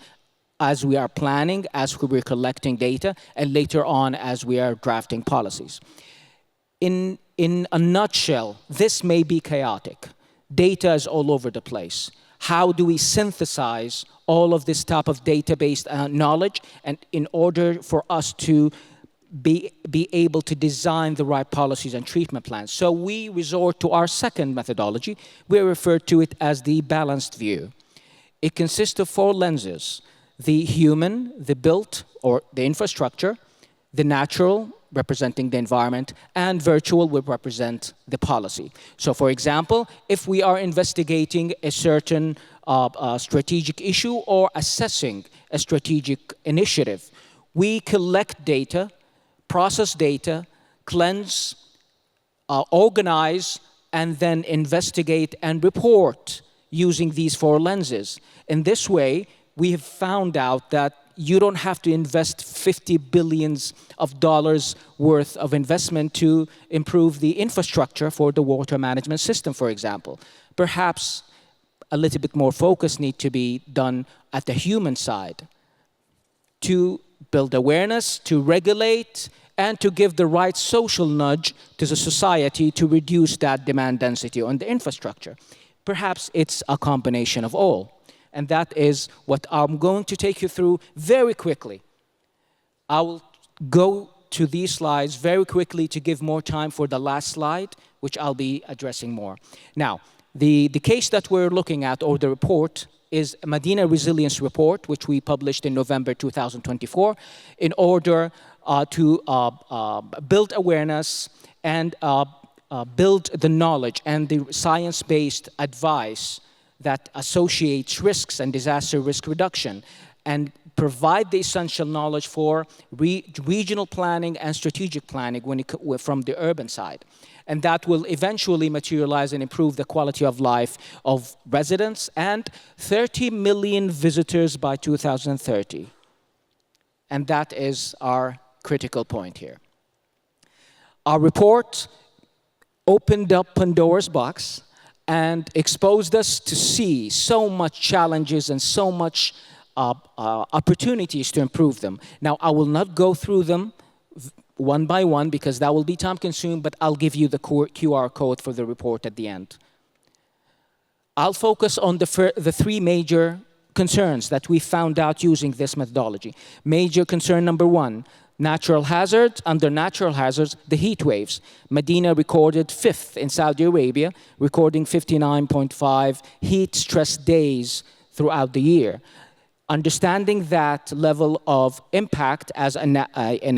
as we are planning, as we're collecting data, and later on as we are drafting policies. In a nutshell, this may be chaotic. Data is all over the place. How do we synthesize all of this type of database knowledge and in order for us to be able to design the right policies and treatment plans? So we resort to our second methodology. We refer to it as the balanced view. It consists of 4 lenses: the human, the built or the infrastructure, the natural, representing the environment, and virtual would represent the policy. So for example, if we are investigating a certain strategic issue or assessing a strategic initiative, We collect data, process data, cleanse, organize, and then investigate and report using these 4 lenses. In this way, we have found out that you don't have to invest $50 billion worth of investment to improve the infrastructure for the water management system, for example. Perhaps a little bit more focus needs to be done at the human side to build awareness, to regulate, and to give the right social nudge to the society to reduce that demand density on the infrastructure. Perhaps it's a combination of all. And that is what I'm going to take you through very quickly. I will go to these slides very quickly to give more time for the last slide, which I'll be addressing more. Now, the case that we're looking at, or the report, is a Madinah Resilience Report, which we published in November 2024, in order to build awareness and build the knowledge and the science-based advice that associates risks and disaster risk reduction, and provide the essential knowledge for regional planning and strategic planning from the urban side. And that will eventually materialize and improve the quality of life of residents and 30 million visitors by 2030. And that is our critical point here. Our report opened up Pandora's box and exposed us to see so much challenges and so much opportunities to improve them. Now, I will not go through them one by one because that will be time consuming, but I'll give you the QR code for the report at the end. I'll focus on the 3 major concerns that we found out using this methodology. Major concern number 1, natural hazards. Under natural hazards, the heat waves. Madinah recorded 5th in Saudi Arabia, recording 59.5 heat stress days throughout the year. Understanding that level of impact as an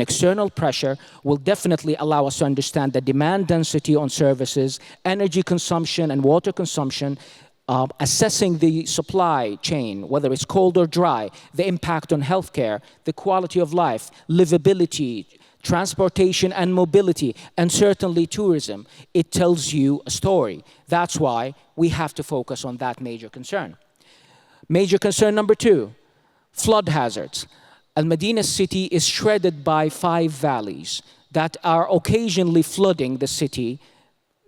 external pressure will definitely allow us to understand the demand density on services, energy consumption and water consumption, assessing the supply chain, whether it's cold or dry, the impact on healthcare, the quality of life, livability, transportation and mobility, and certainly tourism. It tells you a story. That's why we have to focus on that major concern. Major concern number 2, flood hazards. Al-Madinah city is shredded by 5 valleys that are occasionally flooding the city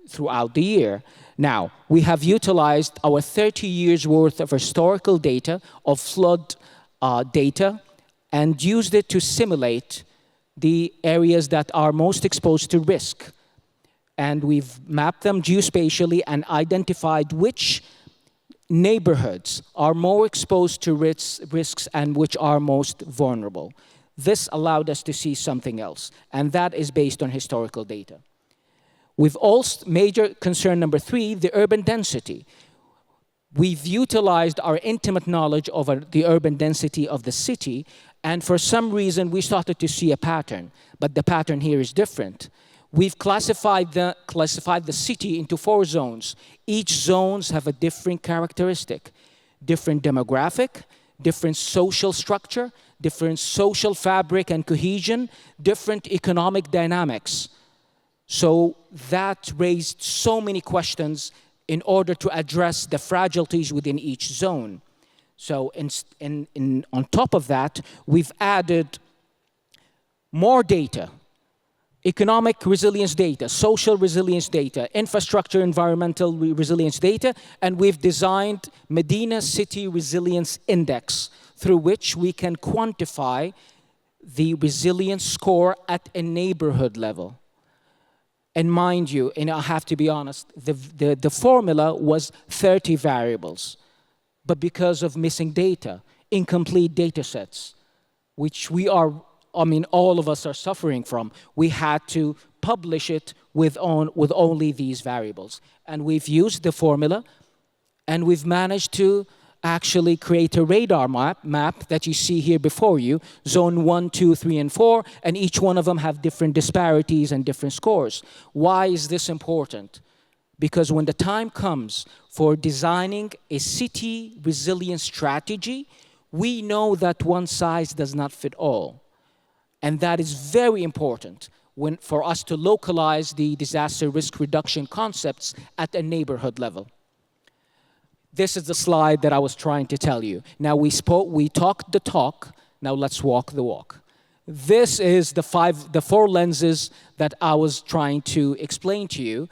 throughout the year. Now, we have utilized our 30 years worth of historical data of flood data and used it to simulate the areas that are most exposed to risk. And we've mapped them geospatially and identified which neighborhoods are more exposed to risks and which are most vulnerable. This allowed us to see something else, and that is based on historical data. We've also, major concern number 3, the urban density. We've utilized our intimate knowledge of the urban density of the city, and for some reason we started to see a pattern, but the pattern here is different. We've classified the city into 4 zones. Each zones have a different characteristic, different demographic, different social structure, different social fabric and cohesion, different economic dynamics. So that raised so many questions in order to address the fragilities within each zone. So on top of that, we've added more data, economic resilience data, social resilience data, infrastructure, environmental resilience data, and we've designed Madinah City Resilience Index, through which we can quantify the resilience score at a neighborhood level. And mind you, and I have to be honest, the formula was 30 variables. But because of missing data, incomplete data sets, which all of us are suffering from, we had to publish it with only these variables. And we've used the formula, and we've managed to actually create a radar map that you see here before you, zone 1, 2, 3, and 4, and each one of them have different disparities and different scores. Why is this important? Because when the time comes for designing a city resilience strategy, we know that one size does not fit all. And that is very important for us to localize the disaster risk reduction concepts at a neighborhood level. This is the slide that I was trying to tell you. Now we talked the talk, now let's walk the walk. This is the four lenses that I was trying to explain to you.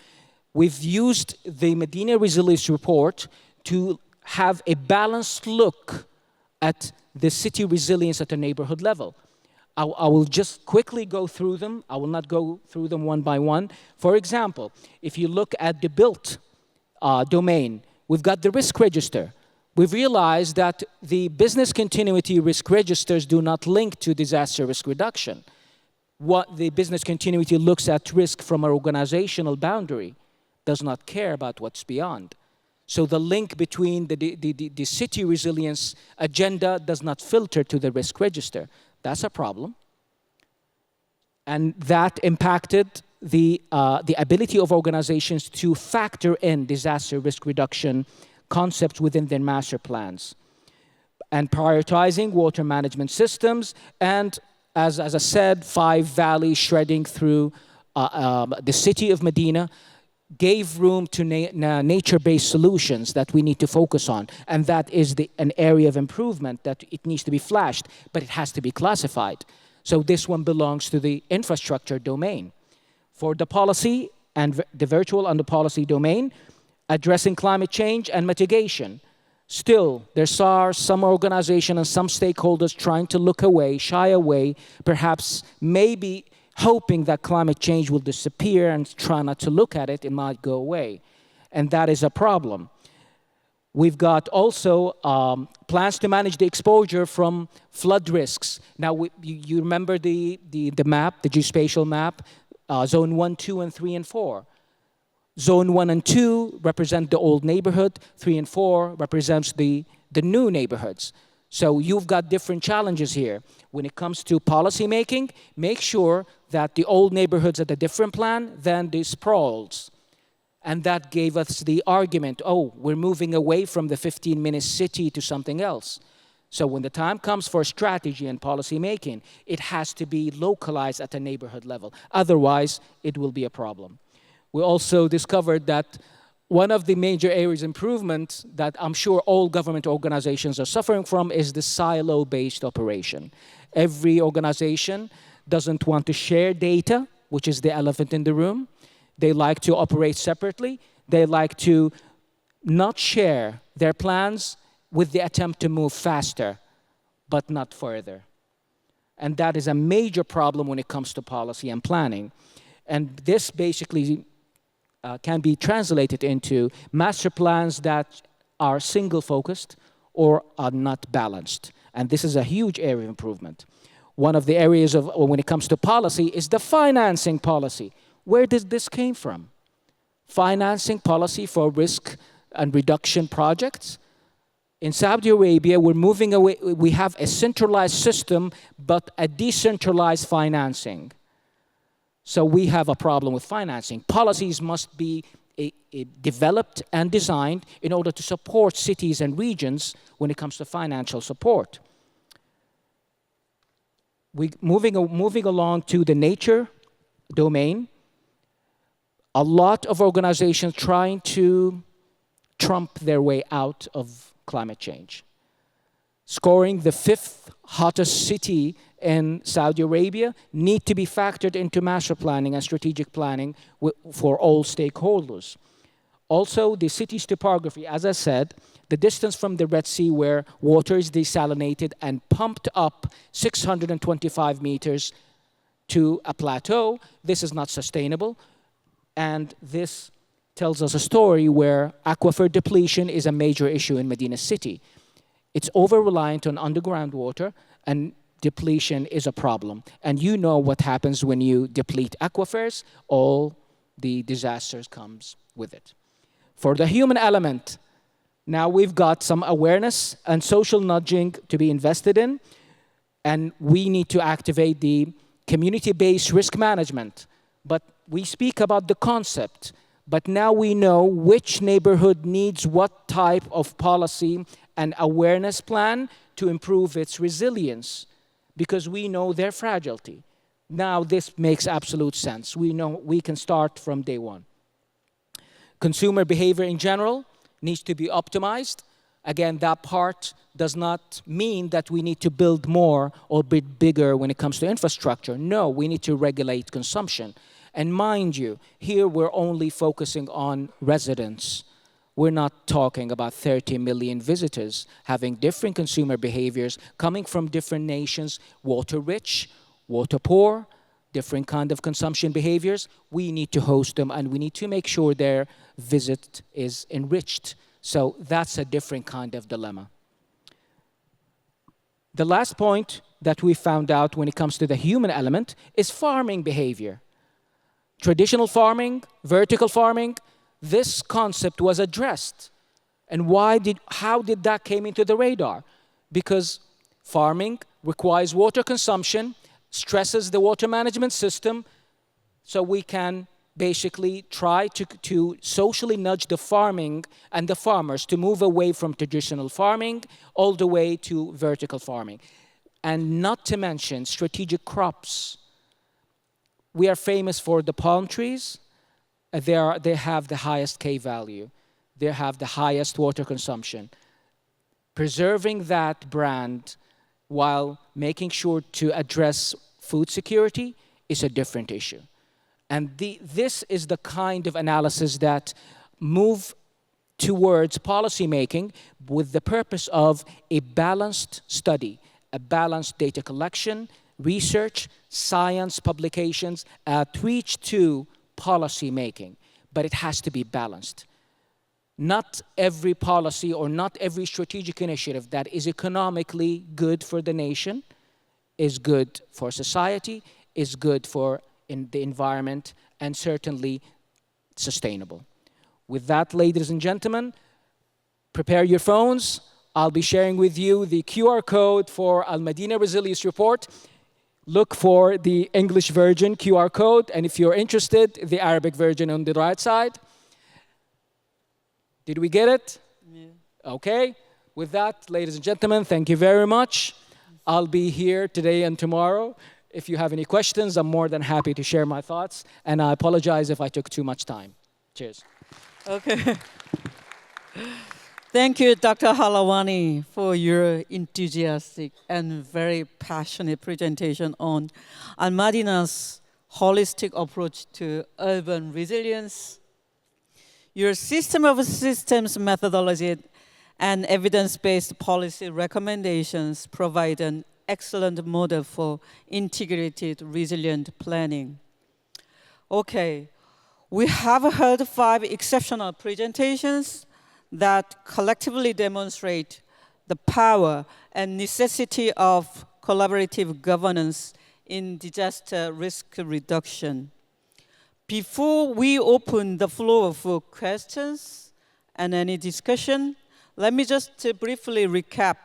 We've used the Madinah Resilience Report to have a balanced look at the city resilience at the neighborhood level. I will just quickly go through them. I will not go through them one by one. For example, if you look at the built domain, we've got the risk register. We've realized that the business continuity risk registers do not link to disaster risk reduction. What the business continuity looks at risk from an organizational boundary does not care about what's beyond. So the link between the city resilience agenda does not filter to the risk register. That's a problem. And that impacted the ability of organizations to factor in disaster risk reduction concepts within their master plans. And prioritizing water management systems, and as I said, 5 valleys shredding through the city of Madinah gave room to nature-based solutions that we need to focus on. And that is an area of improvement that it needs to be flashed, but it has to be classified. So this one belongs to the infrastructure domain. For the policy and the virtual and the policy domain, addressing climate change and mitigation. Still, there are some organizations and some stakeholders trying to look away, shy away, perhaps maybe hoping that climate change will disappear and try not to look at it, it might go away. And that is a problem. We've got also plans to manage the exposure from flood risks. Now, you remember the map, the geospatial map, zone 1, 2, and 3, and 4. Zone 1 and 2 represent the old neighborhood, 3 and 4 represents the new neighborhoods. So you've got different challenges here. When it comes to policy making, make sure that the old neighborhoods are a different plan than the sprawls. And that gave us the argument, oh, we're moving away from the 15-minute city to something else. So when the time comes for strategy and policy making, it has to be localized at a neighborhood level. Otherwise, it will be a problem. We also discovered that one of the major areas of improvement that I'm sure all government organizations are suffering from is the silo-based operation. Every organization doesn't want to share data, which is the elephant in the room. They like to operate separately. They like to not share their plans with the attempt to move faster, but not further. And that is a major problem when it comes to policy and planning. And this basically can be translated into master plans that are single-focused or are not balanced. And this is a huge area of improvement. One of the areas of when it comes to policy is the financing policy. Where did this came from? Financing policy for risk and reduction projects. In Saudi Arabia, we're moving away. We have a centralized system, but a decentralized financing. So we have a problem with financing. Policies must be developed and designed in order to support cities and regions when it comes to financial support. Moving along to the nature domain, a lot of organizations trying to trump their way out of climate change. Scoring the 5th hottest city in Saudi Arabia need to be factored into master planning and strategic planning for all stakeholders. Also, the city's topography, as I said, the distance from the Red Sea where water is desalinated and pumped up 625 meters to a plateau, this is not sustainable. And this tells us a story where aquifer depletion is a major issue in Medina City. It's over-reliant on underground water, and depletion is a problem. And you know what happens when you deplete aquifers, all the disasters comes with it. For the human element, now we've got some awareness and social nudging to be invested in, and we need to activate the community-based risk management. But we speak about the concept, but now we know which neighborhood needs what type of policy and awareness plan to improve its resilience. because we know their fragility. Now this makes absolute sense. We know we can start from day one. Consumer behavior in general needs to be optimized. Again, that part does not mean that we need to build more or build bigger when it comes to infrastructure. No, we need to regulate consumption. And mind you, here we're only focusing on residents. We're not talking about 30 million visitors having different consumer behaviors coming from different nations, water rich, water poor, different kind of consumption behaviors. We need to host them and we need to make sure their visit is enriched. So that's a different kind of dilemma. The last point that we found out when it comes to the human element is farming behavior. Traditional farming, vertical farming, this concept was addressed. And how did that came into the radar? Because farming requires water consumption, stresses the water management system, so we can basically try to socially nudge the farming and the farmers to move away from traditional farming all the way to vertical farming. And not to mention strategic crops. We are famous for the palm trees. They have the highest K value. They have the highest water consumption. Preserving that brand while making sure to address food security is a different issue. And this is the kind of analysis that move towards policy making with the purpose of a balanced study, a balanced data collection, research, science publications, outreach to policy making. But it has to be balanced. Not every policy or not every strategic initiative that is economically good for the nation is good for society, is good for the environment, and certainly sustainable. With that, ladies and gentlemen, prepare your phones. I'll be sharing with you the QR code for Al Madinah Resilience Report. Look for the English version QR code, and if you're interested, the Arabic version on the right side. Did we get it? Yeah. Okay. With that, ladies and gentlemen, thank you very much. I'll be here today and tomorrow. If you have any questions, I'm more than happy to share my thoughts, and I apologize if I took too much time. Cheers. Okay. Thank you, Dr. Halawani, for your enthusiastic and very passionate presentation on Al Madinah's holistic approach to urban resilience. Your system of systems methodology and evidence-based policy recommendations provide an excellent model for integrated resilient planning. Okay, we have heard 5 exceptional presentations that collectively demonstrate the power and necessity of collaborative governance in disaster risk reduction. Before we open the floor for questions and any discussion, let me just briefly recap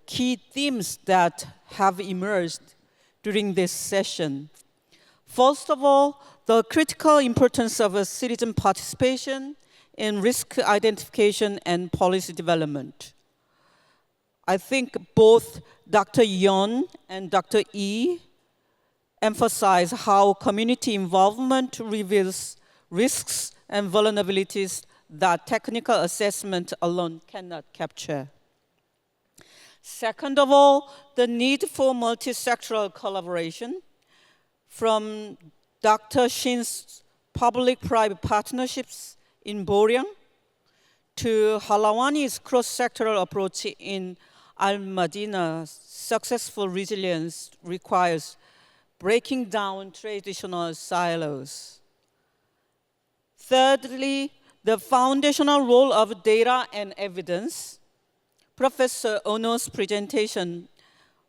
key themes that have emerged during this session. First of all, the critical importance of citizen participation in risk identification and policy development. I think both Dr. Yeon and Dr. Yi emphasize how community involvement reveals risks and vulnerabilities that technical assessment alone cannot capture. Second of all, the need for multi-sectoral collaboration, from Dr. Shin's public-private partnerships in Boryang to Halawani's cross-sectoral approach in Al Madinah's successful resilience requires breaking down traditional silos. Thirdly, the foundational role of data and evidence. Professor Ono's presentation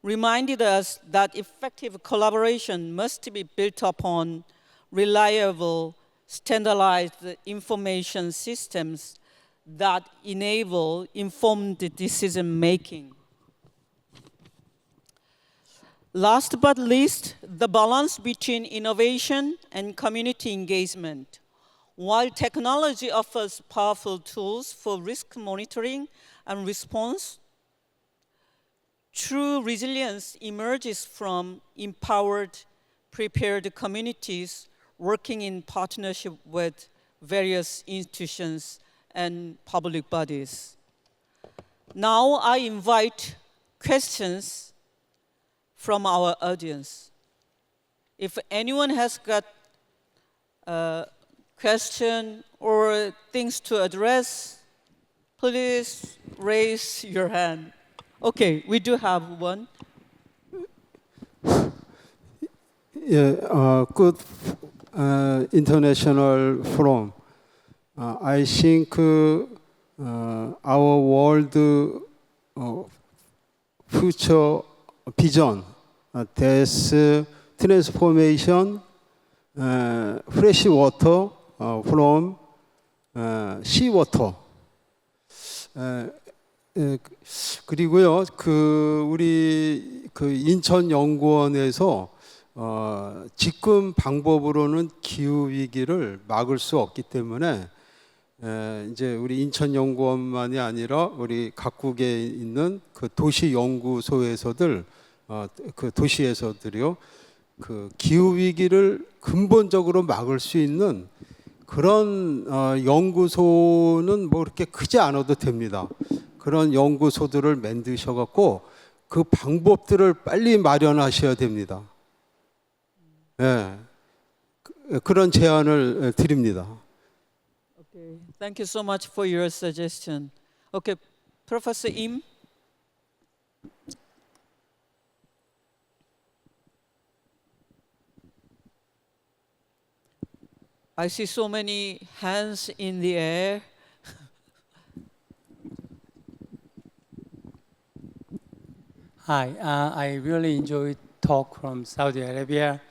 reminded us that effective collaboration must be built upon reliable, standardized information systems that enable informed decision-making. Last but least, the balance between innovation and community engagement. While technology offers powerful tools for risk monitoring and response, True resilience emerges from empowered, prepared communities working in partnership with various institutions and public bodies. Now I invite questions from our audience. If anyone has got a question or things to address, please raise your hand. Okay, we do have one. Yeah, good international forum. I think our world future vision, there's transformation, fresh water from sea water. 그리고요, 우리 인천 연구원에서 지금 방법으로는 기후 위기를 막을 수 없기 때문에 이제 우리 인천 연구원만이 아니라 우리 각국에 있는 그 도시 연구소에서들 그 도시에서들이요, 그 기후 위기를 근본적으로 막을 수 있는 그런 연구소는 뭐 그렇게 크지 않아도 됩니다. 그런 연구소들을 만드셔갖고 그 방법들을 빨리 마련하셔야 됩니다. 예, 그런 제안을 드립니다. Okay, thank you so much for your suggestion. Okay, Professor Im. I see so many hands in the air. Hi, I really enjoyed talk from Saudi Arabia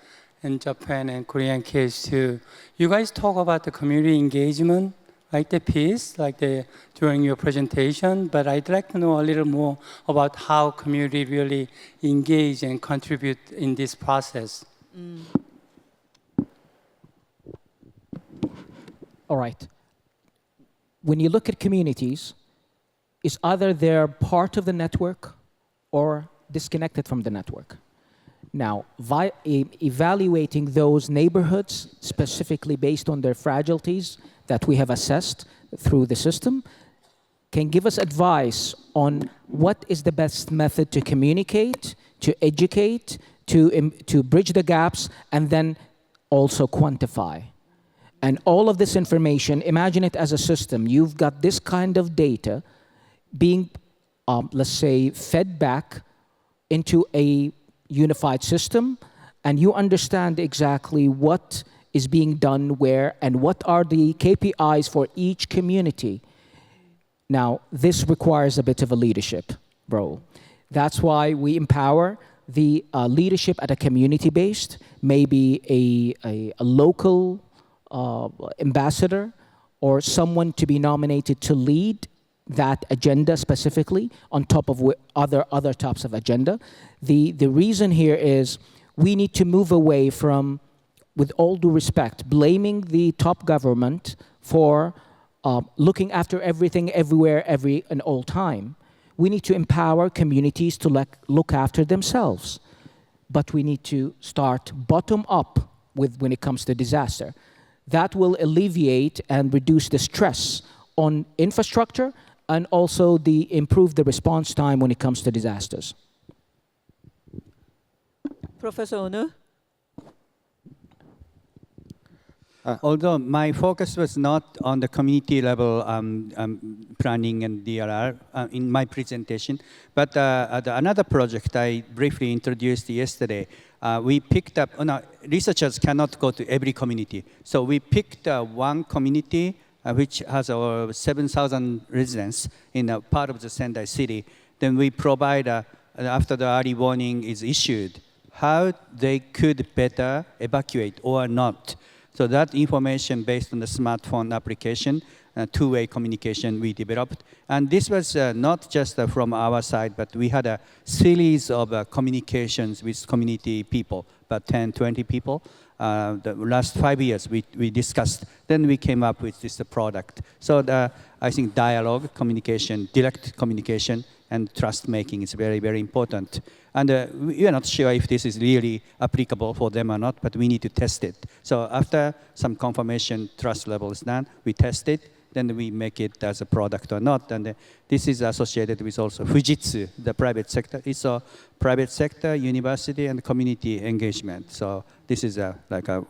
and Japan and Korean kids too. You guys talk about the community engagement, like the piece, during your presentation, but I'd like to know a little more about how community really engage and contribute in this process. All right. When you look at communities, is either they're part of the network or disconnected from the network. Now, evaluating those neighborhoods specifically based on their fragilities that we have assessed through the system can give us advice on what is the best method to communicate, to educate, to bridge the gaps, and then also quantify. And all of this information, imagine it as a system. You've got this kind of data being, let's say, fed back into a unified system, and you understand exactly what is being done where and what are the KPIs for each community. Now, this requires a bit of a leadership role. That's why we empower the leadership at a community-based, maybe a local ambassador or someone to be nominated to lead that agenda specifically on top of other types of agenda. The reason here is we need to move away from, with all due respect, blaming the top government for looking after everything, everywhere, and all time. We need to empower communities to look after themselves. But we need to start bottom up when it comes to disaster. That will alleviate and reduce the stress on infrastructure and also improve the response time when it comes to disasters. Professor Onu? Although my focus was not on the community level planning and DRR in my presentation, but another project I briefly introduced yesterday, we picked up, researchers cannot go to every community. So we picked one community which has over 7,000 residents in a part of the Sendai city. Then we provide, after the early warning is issued, how they could better evacuate or not. So that information based on the smartphone application, two-way communication we developed. And this was not just from our side, but we had a series of communications with community people, about 10, 20 people. The last 5 years we discussed, then we came up with this product. So I think dialogue, communication, direct communication, and trust making is very, very important. And we are not sure if this is really applicable for them or not, but we need to test it. So after some confirmation trust level is done, we test it, then we make it as a product or not. And this is associated with also Fujitsu, the private sector. It's a private sector, university, and community engagement. So this is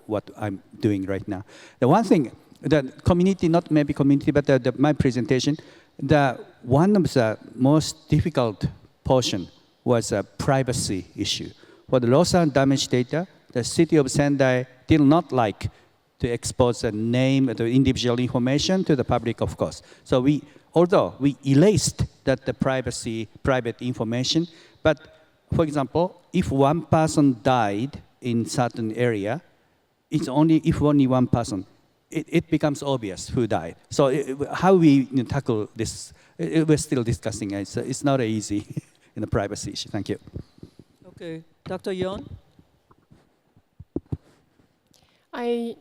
what I'm doing right now. The one thing, the community, not maybe community, but my presentation, one of the most difficult portion was a privacy issue. For the loss and damage data, the city of Sendai did not like to expose the name, the individual information to the public, of course. So although we erased the private information, but for example, if one person died in certain area, it's only if only one person, it becomes obvious who died. So how we tackle this, we're still discussing. It's not easy in the privacy issue. Thank you. Okay, Dr. Yeon. I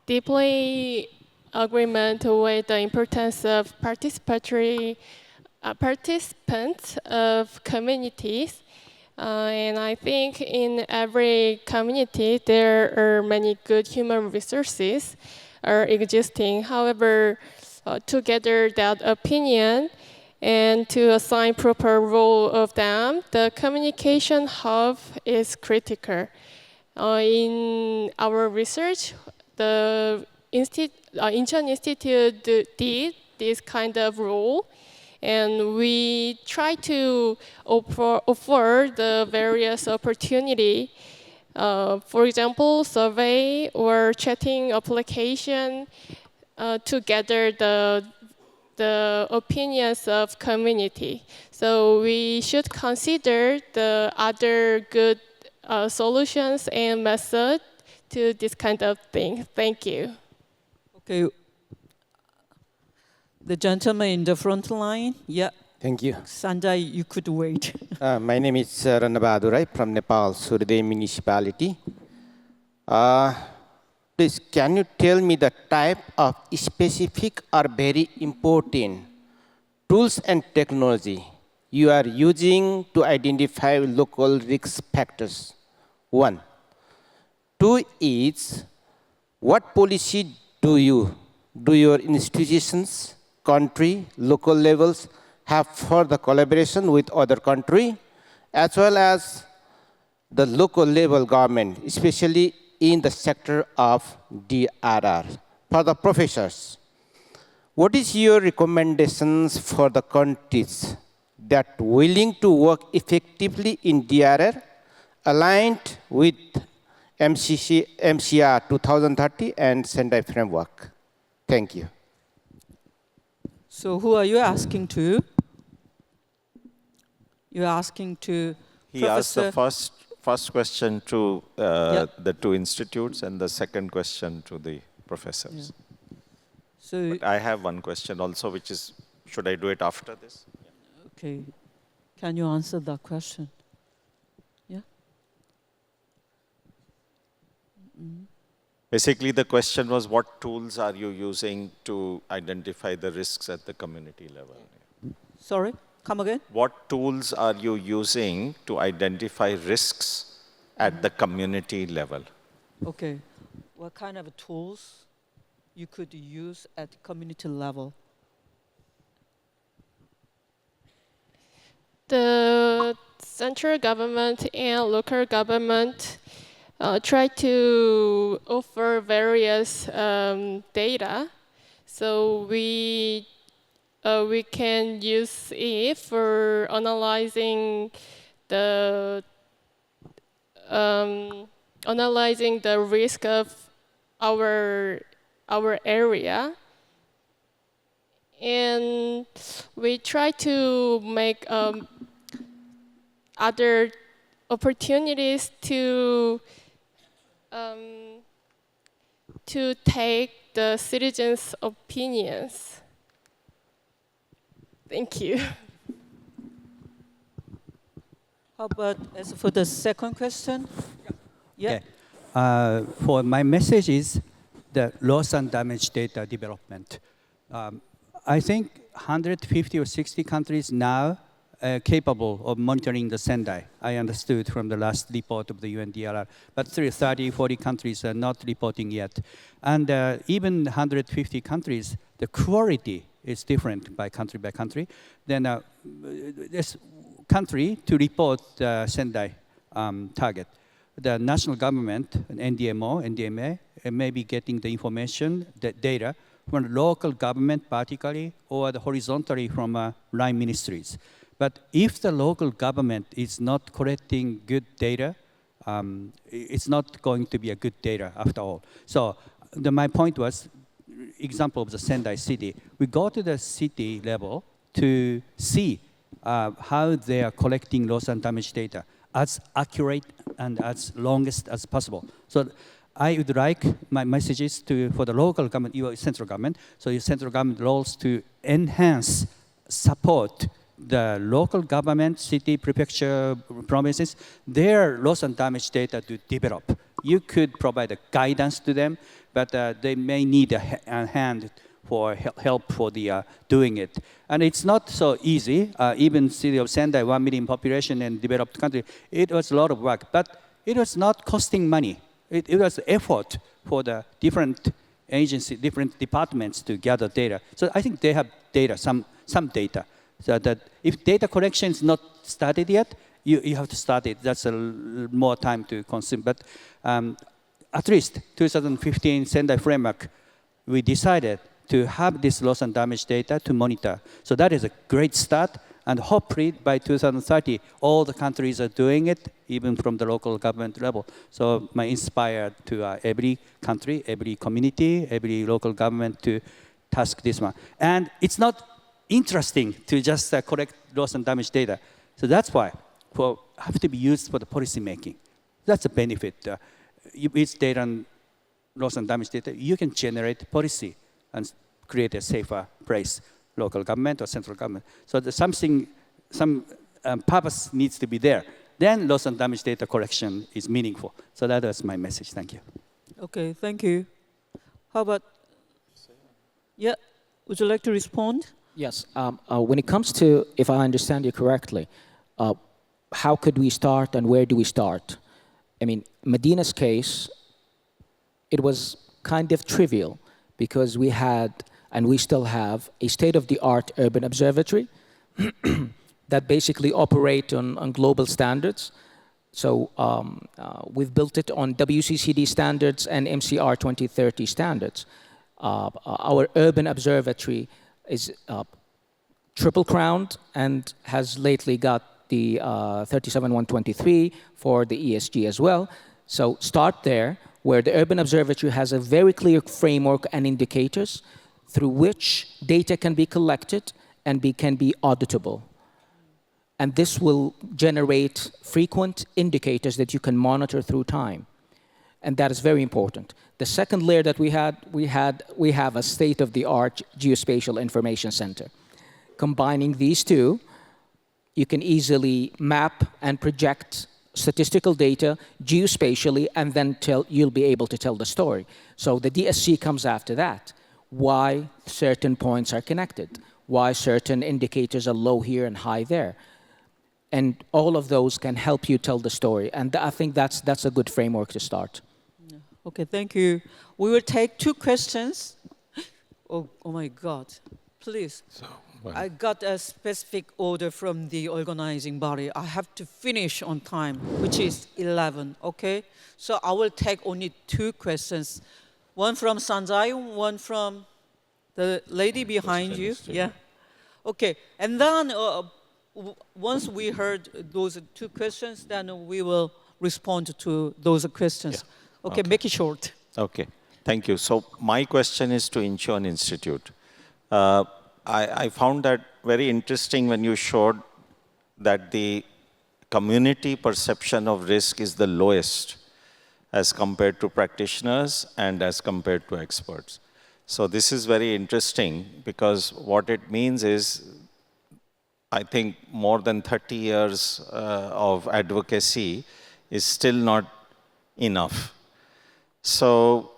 deeply agreement with the importance of participatory participants of communities. And I think in every community, there are many good human resources are existing. However, to gather that opinion and to assign proper role of them, the communication hub is critical. In our research, the Incheon Institute did this kind of role, and we try to offer the various opportunity. For example, survey or chatting application to gather the opinions of community. So we should consider the other good solutions and methods to this kind of thing. Thank you. Okay. The gentleman in the front line. Yeah. Thank you. Sanjay, you could wait. My name is Rana Bahadurai from Nepal, Surde municipality. Please, can you tell me the type of specific or very important tools and technology you are using to identify local risk factors? 1. 2 is, what policy do your institutions, country, local levels have for the collaboration with other country, as well as the local level government, especially in the sector of DRR? For the professors, what is your recommendations for the countries that willing to work effectively in DRR, aligned with MCR 2030 and Sendai framework? Thank you. So who are you asking to? You're asking to He asked the first question to the two institutes and the second question to the professors. Yeah. So but I have one question also, which is, should I do it after this? Okay. Can you answer that question? Yeah. Mm-hmm. Basically, the question was, what tools are you using to identify the risks at the community level? Sorry, come again? What tools are you using to identify risks at the community level? Okay. What kind of tools you could use at community level? The central government and local government try to offer various data, so we can use it for analyzing the risk of our area, and we try to make other opportunities to take the citizens' opinions. Thank you. How about as for the second question? Yeah. Okay. For my message is the loss and damage data development. I think 150 or 60 countries now capable of monitoring the Sendai. I understood from the last report of the UN DRR. But 30, 40 countries are not reporting yet. And even 150 countries, the quality is different by country. Then this country to report the Sendai target. The national government, NDMO, NDMA, may be getting the information, the data, from the local government particularly, or horizontally from line ministries. But if the local government is not collecting good data, it's not going to be a good data after all. So my point was, example of the Sendai city, we go to the city level to see how they are collecting loss and damage data as accurate and as longest as possible. So I would like my messages for the local government, your central government, so your central government roles to enhance, support the local government, city, prefecture, provinces, their loss and damage data to develop. You could provide a guidance to them, but they may need a hand for help for the doing it. And it's not so easy. Even city of Sendai, 1 million population and developed country, it was a lot of work, but it was not costing money. It was effort for the different agencies, different departments to gather data. So I think they have data, some data. So that if data collection is not started yet, you have to start it. That's more time to consume. But at least 2015 Sendai framework, we decided to have this loss and damage data to monitor. So that is a great start. And hopefully by 2030, all the countries are doing it, even from the local government level. So I inspired to every country, every community, every local government to task this one. And it's not interesting to just collect loss and damage data. So that's why have to be used for the policy making. That's a benefit. With data and loss and damage data, you can generate policy and create a safer place, local government or central government. So some purpose needs to be there. Then loss and damage data collection is meaningful. So that was my message. Thank you. Okay, thank you. How about, yeah, would you like to respond? Yes. When it comes to, if I understand you correctly, how could we start and where do we start? I mean, Madinah's case, it was kind of trivial because we had, and we still have, a state-of-the-art urban observatory that basically operate on global standards. So we've built it on WCCD standards and MCR 2030 standards. Our urban observatory is triple crowned and has lately got the 37123 for the ESG as well. So start there, where the urban observatory has a very clear framework and indicators through which data can be collected and can be auditable. And this will generate frequent indicators that you can monitor through time. And that is very important. The second layer that we have a state-of-the-art geospatial information center. Combining these two, you can easily map and project statistical data geospatially, and then you'll be able to tell the story. So the DSC comes after that. Why certain points are connected, why certain indicators are low here and high there. And all of those can help you tell the story. And I think that's a good framework to start. Okay, thank you. We will take 2 questions. Oh my God, please. I got a specific order from the organizing body. I have to finish on time, which is 11, okay? So I will take only 2 questions. One from Sanjay, one from the lady behind you. Yeah. Okay, and then once we heard those 2 questions, then we will respond to those questions. Yeah. Okay, make it short. Okay, thank you. So my question is to Incheon Institute. I found that very interesting when you showed that the community perception of risk is the lowest as compared to practitioners and as compared to experts. So this is very interesting because what it means is, I think more than 30 years of advocacy is still not enough. So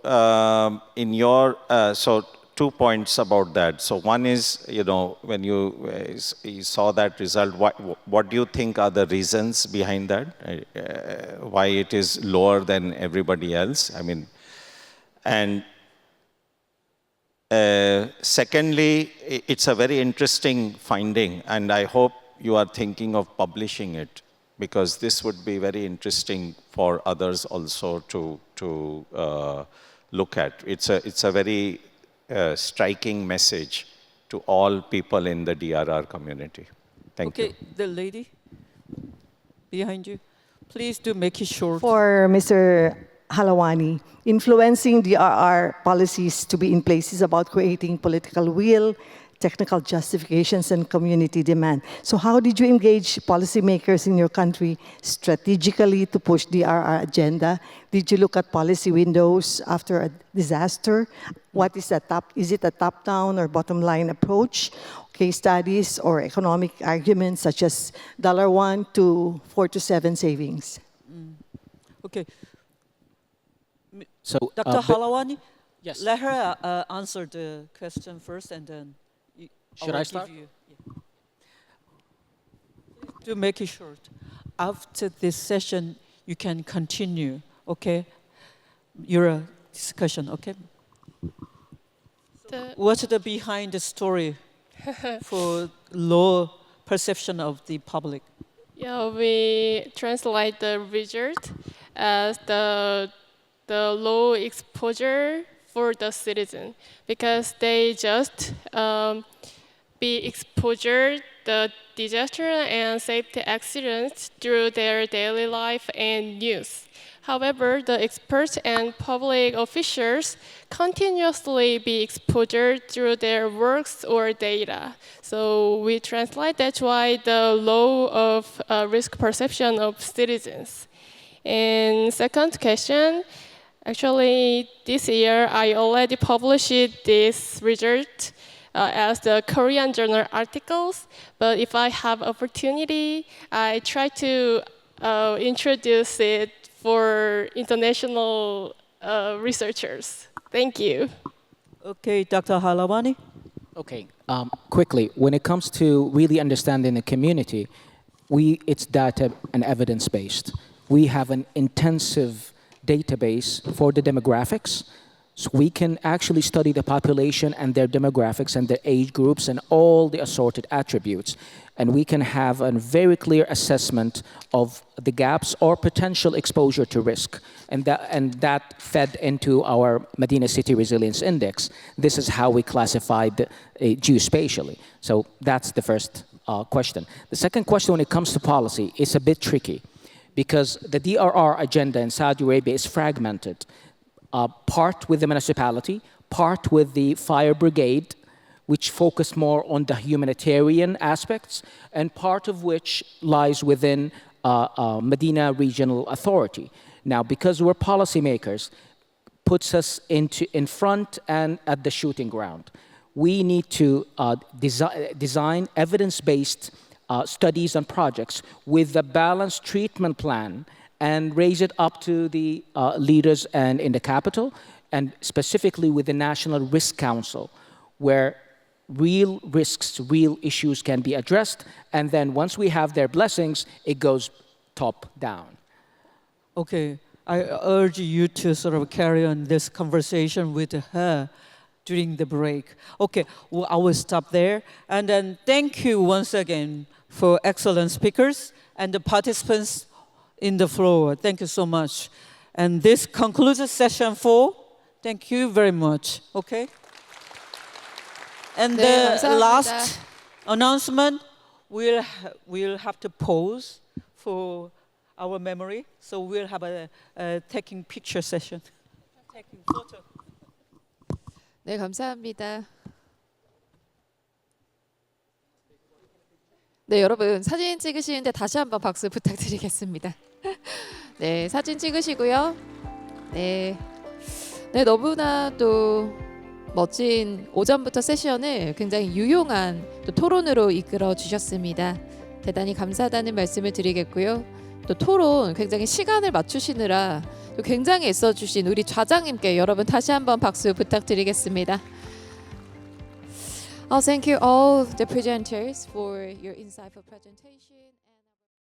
so 2 points about that. So one is, you know, when you saw that result, what do you think are the reasons behind that? Why it is lower than everybody else? I mean, and secondly, it's a very interesting finding, and I hope you are thinking of publishing it, because this would be very interesting for others also to look at. It's a very striking message to all people in the DRR community. Thank you. Okay, the lady behind you, please do make it short. For Mr. Halawani, influencing DRR policies to be in place is about creating political will, technical justifications, and community demand. So how did you engage policymakers in your country strategically to push DRR agenda? Did you look at policy windows after a disaster? What is is it a top-down or bottom-line approach? Case studies or economic arguments such as $1 to 4 to 7 savings? Okay. So, Dr. Halawani, yes. let her answer the question first, and then Should I start? To make it short, after this session, you can continue, okay? Your discussion, okay? What's the behind the story for low perception of the public? Yeah, we translate the result as the low exposure for the citizen, because they just be exposure the disaster and safety accidents through their daily life and news. However, the experts and public officials continuously be exposed through their works or data. So we translate that's why the low of risk perception of citizens. And second question, actually this year I already published this result as the Korean journal articles, but if I have opportunity, I try to introduce it for international researchers. Thank you. Okay, Dr. Halawani. Okay, quickly, when it comes to really understanding the community, it's data and evidence-based. We have an intensive database for the demographics, so we can actually study the population and their demographics and their age groups and all the assorted attributes. And we can have a very clear assessment of the gaps or potential exposure to risk. And that fed into our Madinah City Resilience Index. This is how we classified geospatially. So that's the first question. The second question, when it comes to policy, is a bit tricky, because the DRR agenda in Saudi Arabia is fragmented. Part with the municipality, part with the fire brigade, which focus more on the humanitarian aspects, and part of which lies within Madinah Regional Authority. Now, because we're policymakers, puts us in front and at the shooting ground. We need to design evidence-based studies and projects with a balanced treatment plan and raise it up to the leaders and in the capital, and specifically with the National Risk Council, where real risks, real issues can be addressed, and then once we have their blessings, it goes top down. Okay, I urge you to sort of carry on this conversation with her during the break. Okay, well, I will stop there, and then thank you once again for excellent speakers and the participants in the floor. Thank you so much. And this concludes session 4. Thank you very much. Okay. And the last announcement, we'll have to pause for our memory. So we'll have a taking picture session. Taking photo. 네, 감사합니다. 네, 여러분 사진 찍으시는데 다시 한번 박수 부탁드리겠습니다. 네, 사진 찍으시고요. 네, 너무나 또 멋진 오전부터 세션을 굉장히 유용한 또 토론으로 이끌어 주셨습니다. 대단히 감사하다는 말씀을 드리겠고요. 또 토론 굉장히 시간을 맞추시느라 또 굉장히 애써주신 우리 좌장님께 여러분 다시 한번 박수 부탁드리겠습니다. Thank you all the presenters for your insightful presentation.